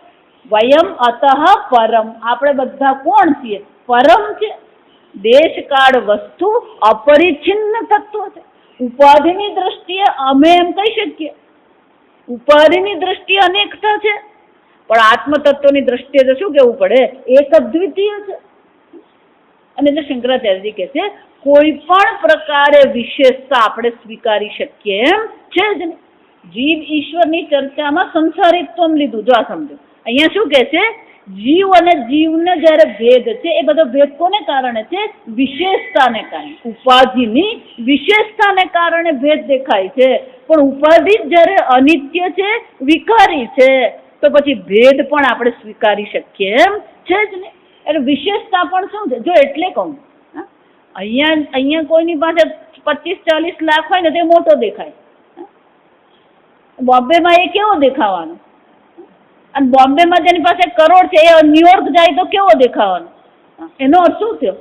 વયમ અતઃ પરમ. આપણે બધા કોણ છીએ? પરમ છે. દેશ કાળ વસ્તુ અપરિચ્છિન્ન તત્વ છે. ઉપાધિની દ્રષ્ટિએ અમે એમ કહી શકીએ ઉપાધિની દ્રષ્ટિએ અનેકતા છે, પણ આત્મતત્વની દ્રષ્ટિએ તો શું કહેવું પડે? એક અદ્વિતીય છે. અને જે શંકરાચાર્યજી કહે છે કોઈ પણ પ્રકારે વિશેષતા આપણે સ્વીકારી શકીએ એમ છે જ નહીં. જીવ ઈશ્વરની ચર્ચામાં સંસારિત્વ લીધું. જો આ સમજો, અહીંયા શું કહે છે? જીવ અને જીવને જયારે ભેદ છે એ બધો ભેદ કોને કારણે છે? વિશેષતાને કારણે. ઉપાધિની વિશેષતાને કારણે ભેદ દેખાય છે, પણ ઉપાધિ જયારે અનિત્ય છે, વિકારી છે, તો પછી ભેદ પણ આપણે સ્વીકારી શકીએ એમ છે જ નહીં. એટલે વિશેષતા પણ શું છે? જો એટલે કહું, અહીંયા કોઈની પાસે 25-40 લાખ હોય ને તે મોટો દેખાય, બોમ્બેમાં એ કેવો દેખાવાનો? અને બોમ્બેમાં જેની પાસે કરોડ છે એ ન્યુયોર્ક જાય તો કેવો દેખાવાનો? એનો અર્થ શું થયો?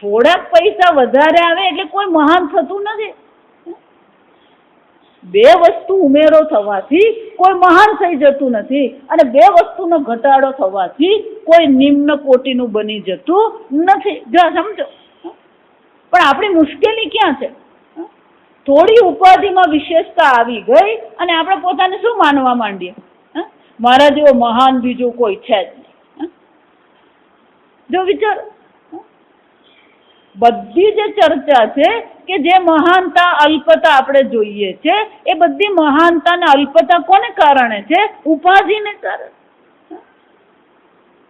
થોડાક પૈસા વધારે આવે એટલે કોઈ મહાન થતું નથી. બે વસ્તુ ઉમેરો થવાથી કોઈ મહાન થઈ જતું નથી, અને બે વસ્તુનો ઘટાડો થવાથી કોઈ નિમ્ન કોટીનું બની જતું નથી. જો સમજો, પણ આપણી મુશ્કેલી ક્યાં છે? થોડી ઉપાધિમાં વિશેષતા આવી ગઈ અને આપણે પોતાને શું માનવા માંડીએ? મારા જેવો મહાન બીજો કોઈ છે જ નહીં. જો વિચાર, બધી જે ચર્ચા છે કે જે મહાનતા અલ્પતા આપણે જોઈએ છે એ બધી મહાનતા ને અલ્પતા કોને કારણે છે? ઉપાધિને કારણે.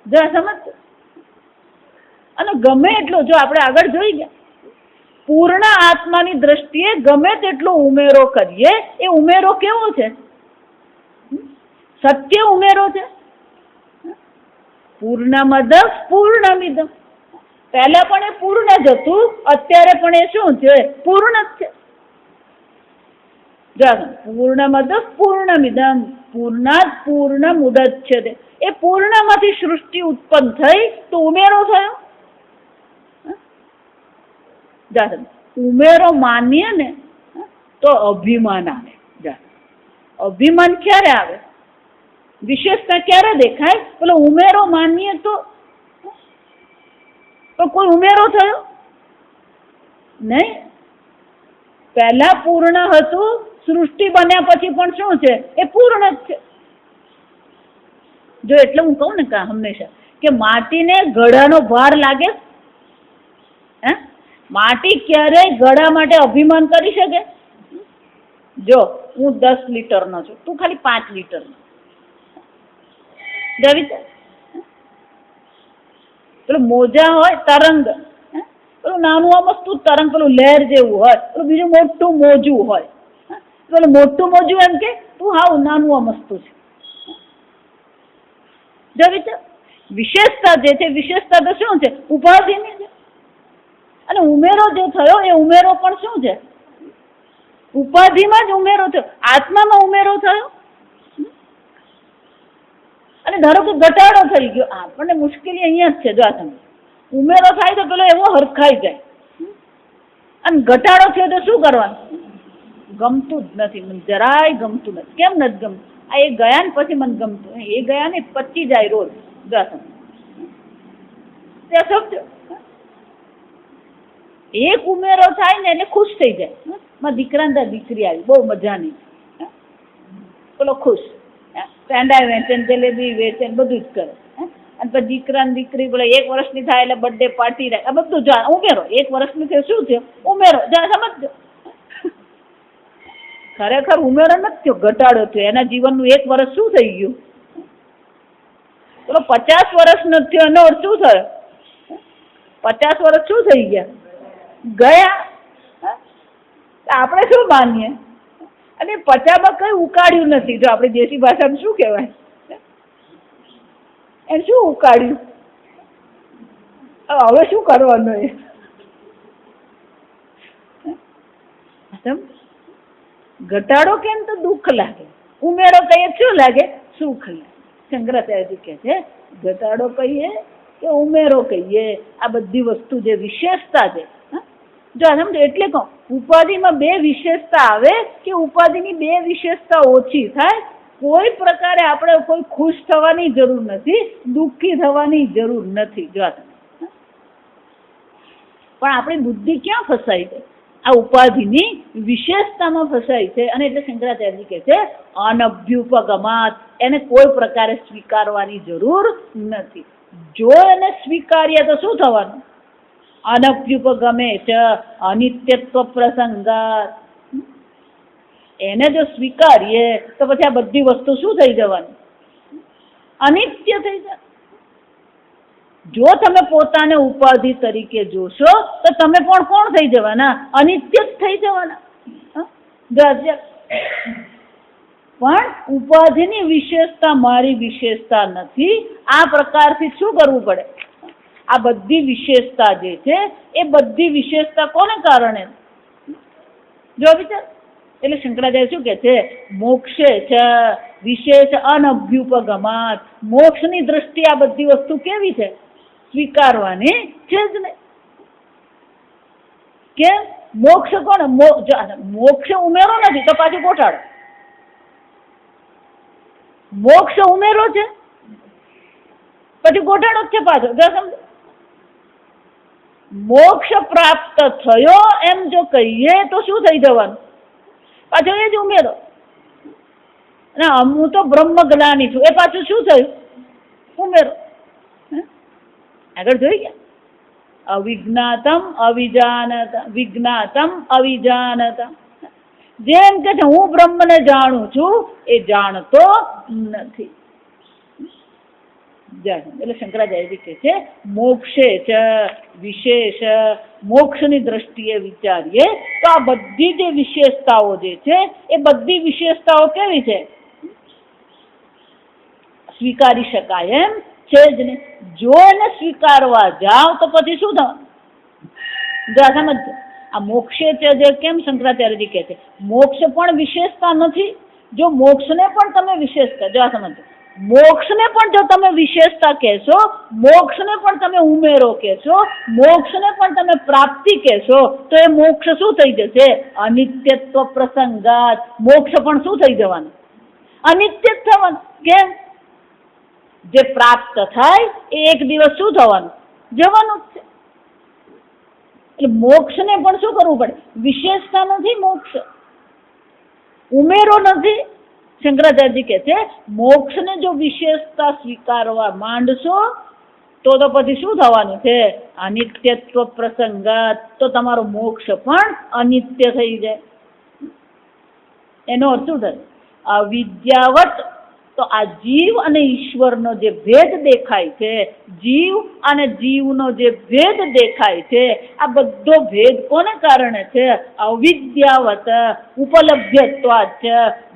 જો સમજ. અને ગમે એટલો, જો આપણે આગળ જોઈ ગયા, પૂર્ણ આત્માની દ્રષ્ટિએ ગમે તેટલો ઉમેરો કરીએ, એ ઉમેરો કેવો છે? સત્ય ઉમેરો છે. પૂર્ણમદ પૂર્ણમિદમ. પહેલા પણ એ પૂર્ણ જ હતું, અત્યારે પણ એ શું છે? પૂર્ણ જ છે. પૂર્ણમદ પૂર્ણમિદમ પૂર્ણાત પૂર્ણમુદચ્યતે. એ પૂર્ણમાંથી સૃષ્ટિ ઉત્પન્ન થઈ તો ઉમેરો થયો. ઉમેરો માનીએ ને તો અભિમાન આવે. અભિમાન ક્યારે આવે? વિશેષતા ક્યારે દેખાય? પેલો ઉમેરો માનીએ તો કોઈ ઉમેરો થયો નહીં. પહેલા પૂર્ણ હતું, સૃષ્ટિ બન્યા પછી પણ શું છે? એ પૂર્ણ જ છે. જો એટલે હું કહું ને હંમેશા કે માટીને ઘડાનો ભાર લાગે. માટી ક્યારેય ઘડા માટે અભિમાન કરી શકે? જો હું 10 લીટરનો છું, તું ખાલી 5 લીટરનો. પેલું મોજા હોય તરંગ, પેલું નાનું આમસ્તું તરંગ, પેલું લહેર જેવું હોય, પેલું બીજું મોટું મોજું હોય. પેલું મોટું મોજું એમ કે તું હાવ નાનું આમસ્તું છે. જો વિચાર, વિશેષતા જે છે, વિશેષતા તો શું છે? ઉપાધિની છે. અને ઉમેરો જે થયો એ ઉમેરો પણ શું છે? ઉપાધિમાં જ ઉમેરો થયો, આત્મામાં ઉમેરો થયો. અને ધારો કે ઘટાડો થઈ ગયો, આપણને મુશ્કેલી અહીંયા જ છે. જો આ સમજ, ઉમેરો થાય તો પેલો એવો હરખાઈ જાય, અને ઘટાડો થયો તો શું કરવાનું? ગમતું જ નથી, મને જરાય ગમતું નથી. કેમ નથી ગમતું? આ એ ગયા ને પછી મને ગમતું. એ ગયા ને 25 જાય રોજ. જો આ સમજ, ત્યાં સમજો, એક ઉમેરો થાય ને એટલે ખુશ થઈ જાય. મારા દીકરા દીકરી આવી, બહુ મજાની, પેલો ખુશ, પેંડા વેચે, જલેબી વેચે, બધું જ કરે. અને પછી દીકરા દીકરી બોલે 1 વર્ષની થાય એટલે બર્થડે પાર્ટી રાખે. આ બધું જા ઉમેરો. 1 વર્ષની થયો શું થયો? ઉમેરો. જા સમજજો, ખરેખર ઉમેરો નથી થયો, ઘટાડો થયો. એના જીવનનું 1 વર્ષ શું થઈ ગયું? પેલો 50 વર્ષનો થયો, એનો અર્થ શું થયો? 50 વર્ષ શું થઈ ગયા? ગયા. આપણે શું માનીએ? અને 50માં કઈ ઉકાળ્યું નથી. જો આપણે દેશી ભાષામાં શું કહેવાય? એને શું ઉકાળ્યું? હવે શું કરવાનું? ઘટાડો કેમ તો દુઃખ લાગે, ઉમેરો કહીએ શું લાગે? સુખ લાગે. શંકરાચાર્યજી કહે છે ઘટાડો કહીએ કે ઉમેરો કહીએ, આ બધી વસ્તુ જે વિશેષતા છે, જો સમજો એટલે કહું, ઉપાધિમાં બે વિશેષતા આવે કે ઉપાધિની બે વિશેષતા ઓછી થાય, કોઈ પ્રકારે આપણે કોઈ ખુશ થવાની જરૂર નથી, દુઃખી થવાની જરૂર નથી. જો પણ આપણી બુદ્ધિ ક્યાં ફસાઈ છે? આ ઉપાધિની વિશેષતામાં ફસાય છે. અને એટલે શંકરાચાર્યજી કહે છે અનભ્યુપગમાત, એને કોઈ પ્રકારે સ્વીકારવાની જરૂર નથી. જો એને સ્વીકારીએ તો શું થવાનું? અનભ્યુપગમે છે અનિત્યત્વ પ્રસંગાત. એને જો સ્વીકારીએ તો પછી આ બધી વસ્તુ શું થઈ જવાની? અનિત્ય થઈ જાય. જો તમે પોતાને ઉપાધિ તરીકે જોશો તો તમે પણ કોણ થઈ જવાના? અનિત્ય જ થઈ જવાના. પણ ઉપાધિની વિશેષતા મારી વિશેષતા નથી. આ પ્રકારથી શું કરવું પડે? આ બધી વિશેષતા જે છે એ બધી વિશેષતા કોને કારણે? જો વિચાર. એટલે શંકરાચાર્ય શું કે છે? મોક્ષે છે વિશેષ અનભ્યુપગમાત. મોક્ષની દ્રષ્ટિ આ બધી વસ્તુ કેવી છે? સ્વીકારવાની છે જ ને. કેમ? મોક્ષ કોણ? મોક્ષ ઉમેરો નથી તો પાછું ગોઠાડો. મોક્ષ ઉમેરો છે પછી ગોઠાડો જ છે પાછો. જો સમજો, મોક્ષ પ્રાપ્ત થયો એમ જો કહીએ તો શું થઈ જવાનું? પાછો એ જ ઉમેરો. ના હું તો બ્રહ્મજ્ઞાની છું, એ પાછું શું થયું? ઉમેરો. આગળ જોઈ ગયા? અવિજ્ઞાતમ અવિજાનતા, વિજ્ઞાતમ અવિજાનતા. જેમ કે હું બ્રહ્મને જાણું છું એ જાણતો નથી. એટલે શંકરાચાર્યજી કહે છે મોક્ષે છે વિશેષ. મોક્ષની દ્રષ્ટિએ વિચારીએ તો આ બધી જે વિશેષતાઓ જે છે એ બધી વિશેષતાઓ કેવી છે? સ્વીકારી શકાય એમ છે જ ને. જો એને સ્વીકારવા જાવ તો પછી શું થવાનું? જો સમજ. આ મોક્ષે છે જે કેમ શંકરાચાર્યજી કહે છે મોક્ષ પણ વિશેષતા નથી. જો મોક્ષને પણ તમે વિશેષતા, જો સમજો, મોક્ષને પણ જો તમે વિશેષતા કહેશો, મોક્ષને પણ તમે ઉમેરો કહેશો, મોક્ષને પણ તમે પ્રાપ્તિ કહેશો તો એ મોક્ષ શું થઈ જશે? અનિત્યત્વ પ્રસંગાત. મોક્ષ પણ શું થઈ જવાનું? અનિત્ય જ થવાનું. કેમ? જે પ્રાપ્ત થાય એ એક દિવસ શું થવાનું? જવાનું જ છે. એટલે મોક્ષને પણ શું કરવું પડે? વિશેષતા નથી મોક્ષ, ઉમેરો નથી. શંકરાચાર્યજી કહે છે મોક્ષને જો વિશેષતા સ્વીકારવા માંડશો તો પછી શું થવાનું છે? અનિત્યત્વ પ્રસંગાત. તો તમારો મોક્ષ પણ અનિત્ય થઈ જાય. એનો અર્થ શું થાય? અવિદ્યાવત. તો આ જીવ અને ઈશ્વરનો જે ભેદ દેખાય છે, જીવ અને જીવનો જે ભેદ દેખાય છે, આ બધો ભેદ કોને કારણે છે? અવિદ્યાવત ઉપલબ્ધત્વાચ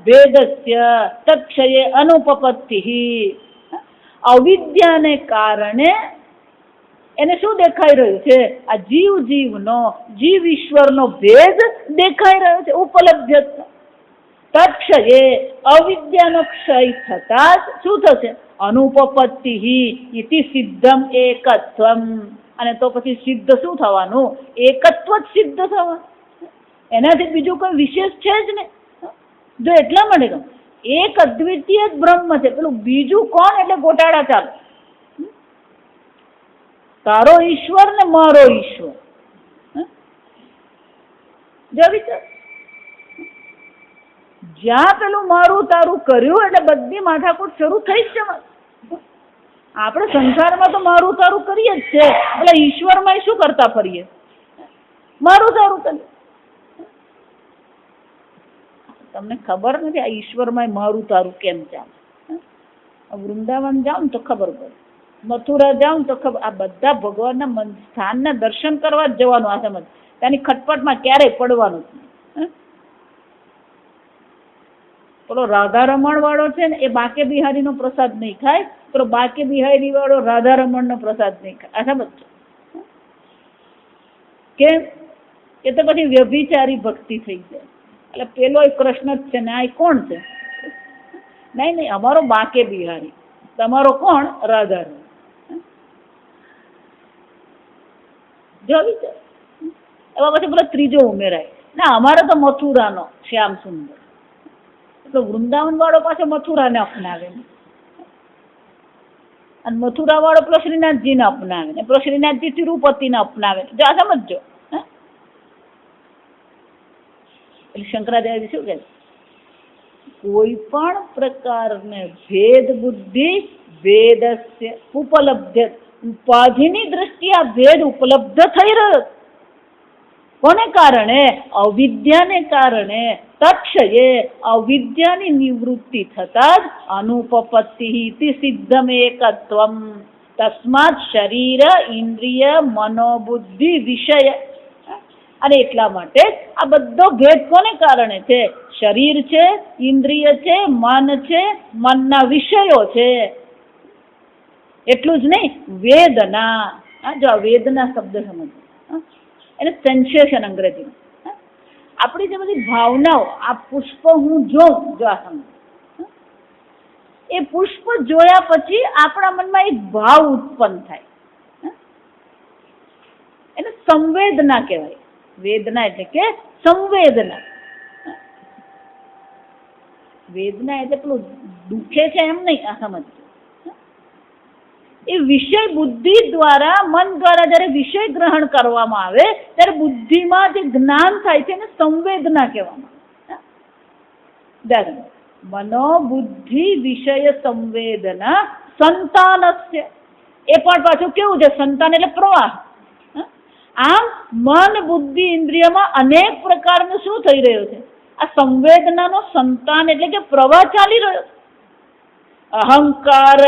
ભેદસ્ય તત્ક્ષયે અનુપપત્તિ. અવિદ્યાને કારણે એને શું દેખાઈ રહ્યું છે? આ જીવનો, જીવ ઈશ્વરનો ભેદ દેખાઈ રહ્યો છે. ઉપલબ્ધત્વ તત્ક્ષયે અવિદ્યાનો ક્ષય થતા જ શું થશે? અનુપપત્તિ ઇતિ સિદ્ધમ એકત્વમ. અને તો પછી સિદ્ધ શું થવાનું? એકત્વ જ સિદ્ધ થવાનું. એનાથી બીજું કોઈ વિશેષ છે જ ને. જો એટલા માટે કહું એક અદ્વિતીય જ બ્રહ્મ છે, પેલું બીજું કોણ? એટલે ગોટાળા ચાલુ. તારો ઈશ્વર ને મારો ઈશ્વર. જો વિચાર, જ્યાં પેલું મારું તારું કર્યું એટલે બધી માથાકૂટ શરૂ થઈ જ જવાનું. આપણે સંસારમાં તો મારું તારું કરીએ જ છે, એટલે ઈશ્વરમાં શું કરતા ફરીએ? મારું તારું કરીએ. તમને ખબર નથી આ ઈશ્વરમાં મારું તારું કેમ ચાલે? વૃંદાવન જાઓ ને તો ખબર પડે, મથુરા જાઓ ને તો ખબર. આ બધા ભગવાનના સ્થાનના દર્શન કરવા જ જવાનું. આ સમજ, ત્યાંની ખટપટમાં ક્યારેય પડવાનું જ નહીં. પેલો રાધારમણ વાળો છે ને એ બાકે બિહારીનો પ્રસાદ નહીં ખાય, પેલો બાકે બિહારી વાળો રાધારમણનો પ્રસાદ નહીં ખાય. આ સમજ કેમ? એ તો પછી વ્યભિચારી ભક્તિ થઈ જાય. એટલે પેલો કૃષ્ણ જ છે ને આ કોણ છે? નહીં નહીં, અમારો બાકે બિહારી, તમારો કોણ? રાધારમણ. જો વિચાર એવા પછી પેલો ત્રીજો ઉમેરાય ના અમારે તો મથુરાનો શ્યામ સુંદર. તો વૃંદાવન વાળો પાછો મથુરાને અપનાવે અને મથુરા વાળો પેલો શ્રીનાથજીને અપનાવે ને પેલો શ્રીનાથજી તિરુપતિને અપનાવે. જો આ સમજો. એટલે શંકરાચાર્ય શું કહે? કોઈ પણ પ્રકારને ભેદ બુદ્ધિ ભેદસ્ય ઉપલબ્ધ, ઉપાધિની દ્રષ્ટિએ આ ભેદ ઉપલબ્ધ થઈ રહ્યો. કોને કારણે? અવિદ્યાને કારણે. તક્ષયે અવિદ્યાની નિવૃત્તિ થતા જ અનુપપત્તિ સિદ્ધમ એકત્વમ તસ્માત શરીર ઇન્દ્રિય મનોબુદ્ધિ વિષય. અને એટલા માટે આ બધો ભેદ કોને કારણે છે? શરીર છે, ઇન્દ્રિય છે, મન છે, મનના વિષયો છે. એટલું જ નહીં, વેદના. જો વેદના શબ્દ સમજો, એને સેન્સેશન અંગ્રેજીમાં. આપણી જે બધી ભાવનાઓ, આ પુષ્પ હું જોઉં, જો આ સમજો, એ પુષ્પ જોયા પછી આપણા મનમાં એક ભાવ ઉત્પન્ન થાય, એને સંવેદના કહેવાય. વેદના એટલે કે સંવેદના. વેદના એટલે પેલું દુખે છે એમ નહીં, આ સમજ. એ વિષય બુદ્ધિ દ્વારા, મન દ્વારા જયારે વિષય ગ્રહણ કરવામાં આવે ત્યારે બુદ્ધિમાં જે જ્ઞાન થાય છે એને સંવેદના કહેવામાં આવે. મનોબુદ્ધિ વિષય સંવેદના સંતાનસ્ય. એ પણ પાછું કેવું છે? સંતાન એટલે પ્રવાહ. આમ મન બુદ્ધિ ઇન્દ્રિયમાં અનેક પ્રકારનું શું થઈ રહ્યું છે? આ સંવેદનાનો સંતાન એટલે કે પ્રવાહ ચાલી રહ્યો છે. અહંકાર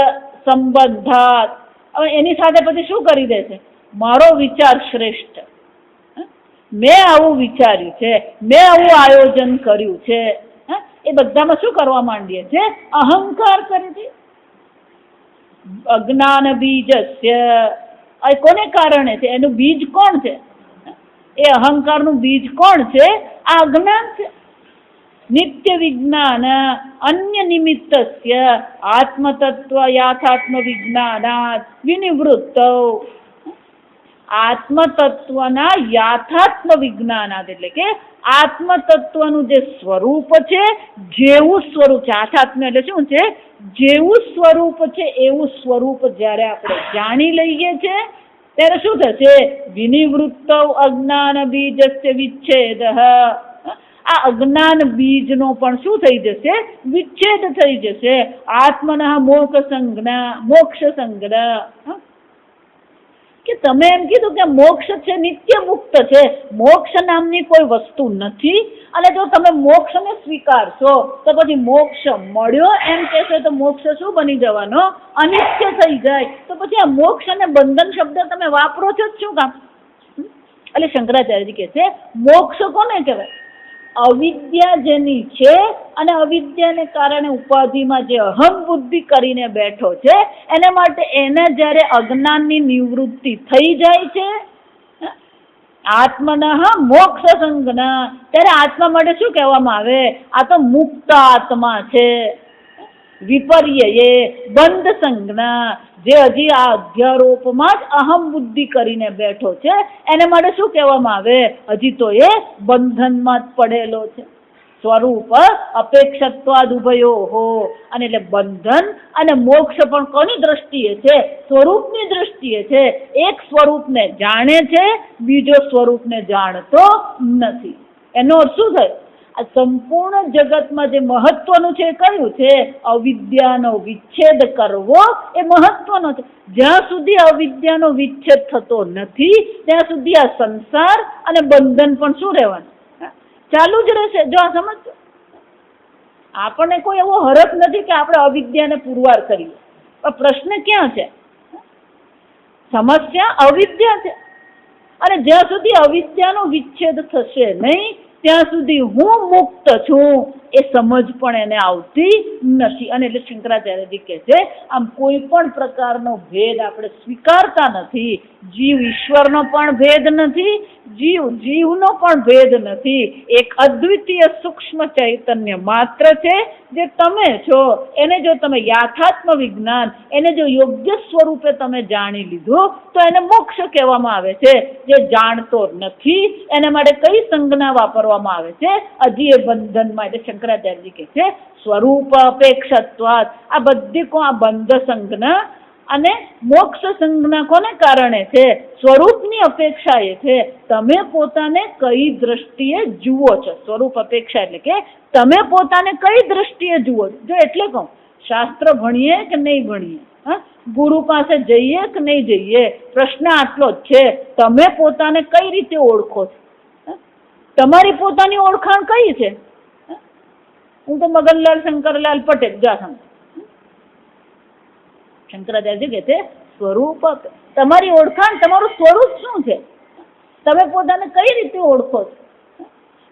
સંબંધાત. હવે એની સાથે પછી શું કરી દે છે? મારો વિચાર શ્રેષ્ઠ, મેં આવું વિચાર્યું છે, મેં આવું આયોજન કર્યું છે. એ બધામાં શું કરવા માંડીએ છે? અહંકાર કરી દે. અજ્ઞાન બીજસ્ય. કોને કારણે છે? એનું બીજ કોણ છે? એ અહંકારનું બીજ કોણ છે? આ અજ્ઞાન છે. નિત્ય વિજ્ઞાન અન્ય નિમિત્તસ્ય આત્મતત્વ યાથાત્મ વિજ્ઞાનાત વિનિવૃત્ત. આત્મતત્વના યાથાત્મ વિજ્ઞાનાત એટલે કે આત્મતત્વનું જે સ્વરૂપ છે, જેવું સ્વરૂપ છે. આથાત્મ એટલે શું છે? જેવું સ્વરૂપ છે એવું સ્વરૂપ જ્યારે આપણે જાણી લઈએ છે ત્યારે શું થશે? વિનિવૃત્ત અજ્ઞાન બીજસ્ય વિચ્છેદ. આ અજ્ઞાન બીજનો પણ શું થઈ જશે? વિચ્છેદ થઈ જશે. આત્મના મોક્ષ સંજ્ઞા. કે તમે એમ કીધું કે મોક્ષ છે, નિત્ય મુક્ત છે. મોક્ષ નામની કોઈ વસ્તુ નથી. અને જો તમે મોક્ષને સ્વીકારશો તો પછી મોક્ષ મળ્યો એમ કહેશો તો મોક્ષ શું બની જવાનો? અનિત્ય થઈ જાય. તો પછી આ મોક્ષ અને બંધન શબ્દ તમે વાપરો છો જ શું કામ? એટલે શંકરાચાર્યજી કહે છે મોક્ષ કોને કહેવાય? અવિદ્યા જેની છે અને અવિદ્યાને કારણે ઉપાધિમાં જે અહમ બુદ્ધિ કરીને બેઠો છે એને માટે એને જ્યારે અજ્ઞાનની નિવૃત્તિ થઈ જાય છે, આત્મના મોક્ષ સંજ્ઞા, ત્યારે આત્મા માટે શું કહેવામાં આવે? આ તો મુક્ત આત્મા છે. વિપર્યયે બંધ સંજ્ઞા, જે હજી આ અધ્યારોપમાં જ અહમ બુદ્ધિ કરીને બેઠો છે એને માટે શું કહેવામાં આવે? હજી તો એ બંધનમાં જ પડેલો છે. સ્વરૂપ અપેક્ષત્વાદ ઉભયોહો. અને એટલે બંધન અને મોક્ષ પણ કોની દ્રષ્ટિએ છે? સ્વરૂપની દ્રષ્ટિએ છે. એક સ્વરૂપને જાણે છે, બીજો સ્વરૂપને જાણતો નથી. એનો અર્થ શું થાય? આ સંપૂર્ણ જગતમાં જે મહત્વનું છે કયું છે? અવિદ્યાનો વિચ્છેદ કરવો એ મહત્વનો છે. જ્યાં સુધી અવિદ્યાનો વિચ્છેદ થતો નથી ત્યાં સુધી આ સંસાર અને બંધન પણ શું રહેવાનું? ચાલુ જ રહેશે. જો આ સમજો, આપણને કોઈ એવો હરખ નથી કે આપણે અવિદ્યાને પુરવાર કરીએ. પણ પ્રશ્ન ક્યાં છે? સમસ્યા અવિદ્યા છે. અને જ્યાં સુધી અવિદ્યાનો વિચ્છેદ થશે નહીં ત્યાં સુધી હું મુક્ત છું, એ સમજ પણ એને આવતી નથી. અને એટલે શંકરાચાર્યજી કહે છે આમ કોઈ પણ પ્રકારનો ભેદ આપણે સ્વીકારતા નથી. જીવ ઈશ્વરનો પણ ભેદ નથી, જીવ જીવનો પણ ભેદ નથી. એક અદ્વિતીય સૂક્ષ્મ ચૈતન્ય માત્ર છે જે તમે છો. એને જો તમે યાથાત્મ વિજ્ઞાન, એને જો યોગ્ય સ્વરૂપે તમે જાણી લીધું તો એને મોક્ષ કહેવામાં આવે છે. જે જાણતો નથી એને માટે કઈ સંજ્ઞા વાપરવામાં આવે છે? હજી એ બંધનમાં. એટલે શંકરાચાર્યજી કહે છે સ્વરૂપ અપેક્ષત્વાત. આ બધી આ બંધ સંજ્ઞા અને મોક્ષ સંજ્ઞા કોને કારણે છે? સ્વરૂપની અપેક્ષા એ છે તમે પોતાને કઈ દ્રષ્ટિએ જુઓ છો. સ્વરૂપ અપેક્ષા એટલે કે તમે પોતાને કઈ દ્રષ્ટિએ જુઓ છો. જો એટલે કહું, શાસ્ત્ર ભણીએ કે નહીં ભણીએ, ગુરુ પાસે જઈએ કે નહીં જઈએ, પ્રશ્ન આટલો જ છે તમે પોતાને કઈ રીતે ઓળખો છો? તમારી પોતાની ઓળખાણ કઈ છે? હું તો મગનલાલ શંકરલાલ પટેલ જા શંકરાચાર્ય કહે છે સ્વરૂપ. તમારી ઓળખાણ, તમારું સ્વરૂપ શું છે? તમે પોતાને કઈ રીતે ઓળખો છો?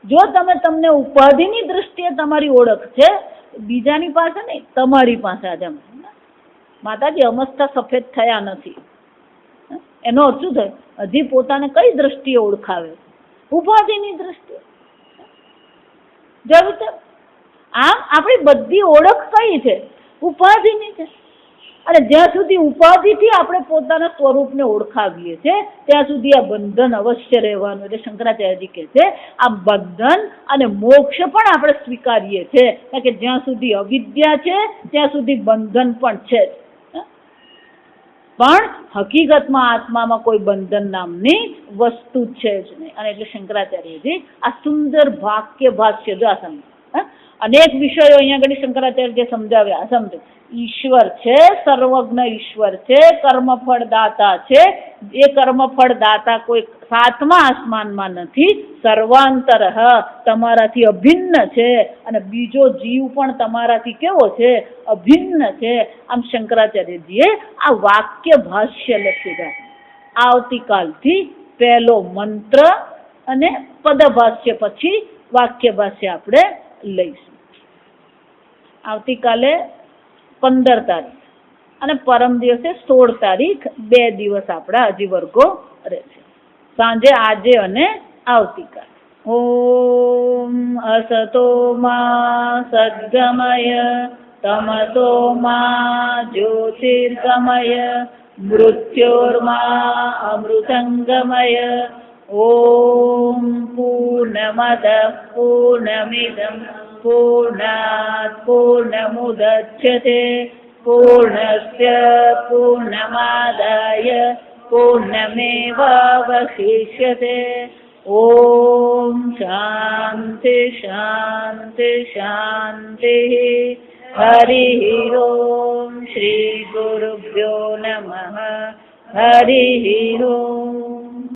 જો તમે તમને ઉપાધિની દ્રષ્ટિએ તમારી ઓળખ છે, બીજાની પાસે નહીં, તમારી પાસે. આજે માતાજી અમસ્તા સફેદ થયા નથી, એનો અર્થ શું થાય? હજી પોતાને કઈ દ્રષ્ટિએ ઓળખાવે? ઉપાધિની દ્રષ્ટિએ. આમ આપણી બધી ઓળખ કઈ છે? ઉપાધિની છે. અને જ્યાં સુધી ઉપાધિથી આપણે પોતાના સ્વરૂપને ઓળખાવીએ છીએ ત્યાં સુધી આ બંધન અવશ્ય રહેવાનું. એટલે શંકરાચાર્યજી કહે છે આ બંધન અને મોક્ષ પણ આપણે સ્વીકારીએ છીએ, કારણ કે જ્યાં સુધી અવિદ્યા છે ત્યાં સુધી બંધન પણ છે. પણ હકીકતમાં આત્મામાં કોઈ બંધન નામની વસ્તુ છે જ નહીં. અને એટલે શંકરાચાર્યજી આ સુંદર વાક્ય ભાષ્ય જો આ સમજ, અનેક વિષયો અહીંયા આગળ શંકરાચાર્ય સમજાવ્યા. સમજો, ઈશ્વર છે, સર્વજ્ઞ ઈશ્વર છે, કર્મફળ દાતા છે. એ કર્મફળ દાતા કોઈ સાતમા આસમાનમાં નથી, સર્વાંતર તમારાથી અભિન્ન છે. અને બીજો જીવ પણ તમારાથી કેવો છે? અભિન્ન છે. આમ શંકરાચાર્યજીએ આ વાક્ય ભાષ્ય લખ્યું. આવતીકાલથી પહેલો મંત્ર અને પદભાષ્ય પછી વાક્ય ભાષ્ય આપણે લઈશું. આવતીકાલે 15 તારીખ અને પરમ દિવસે 16 તારીખ 2 દિવસ આપણા હજી વર્ગો રહેશે, સાંજે આજે અને આવતીકાલે. ઓમ અસતો મા સદ્ગમય તમસો મા જ્યોતિર્ગમય મૃત્યોર્મા અમૃતંગમય. ઓમ પૂર્ણમદ પૂર્ણમિદં પૂર્ણાત પૂર્ણમુદચ્યતે પૂર્ણસ્ય પૂર્ણમાદાય પૂર્ણમેવાવશિષ્યતે. ઓમ શાંતિ શાંતિ શાંતિ. હરિ ઓમ શ્રી ગુરુભ્યો નમઃ. હરિ ઓમ.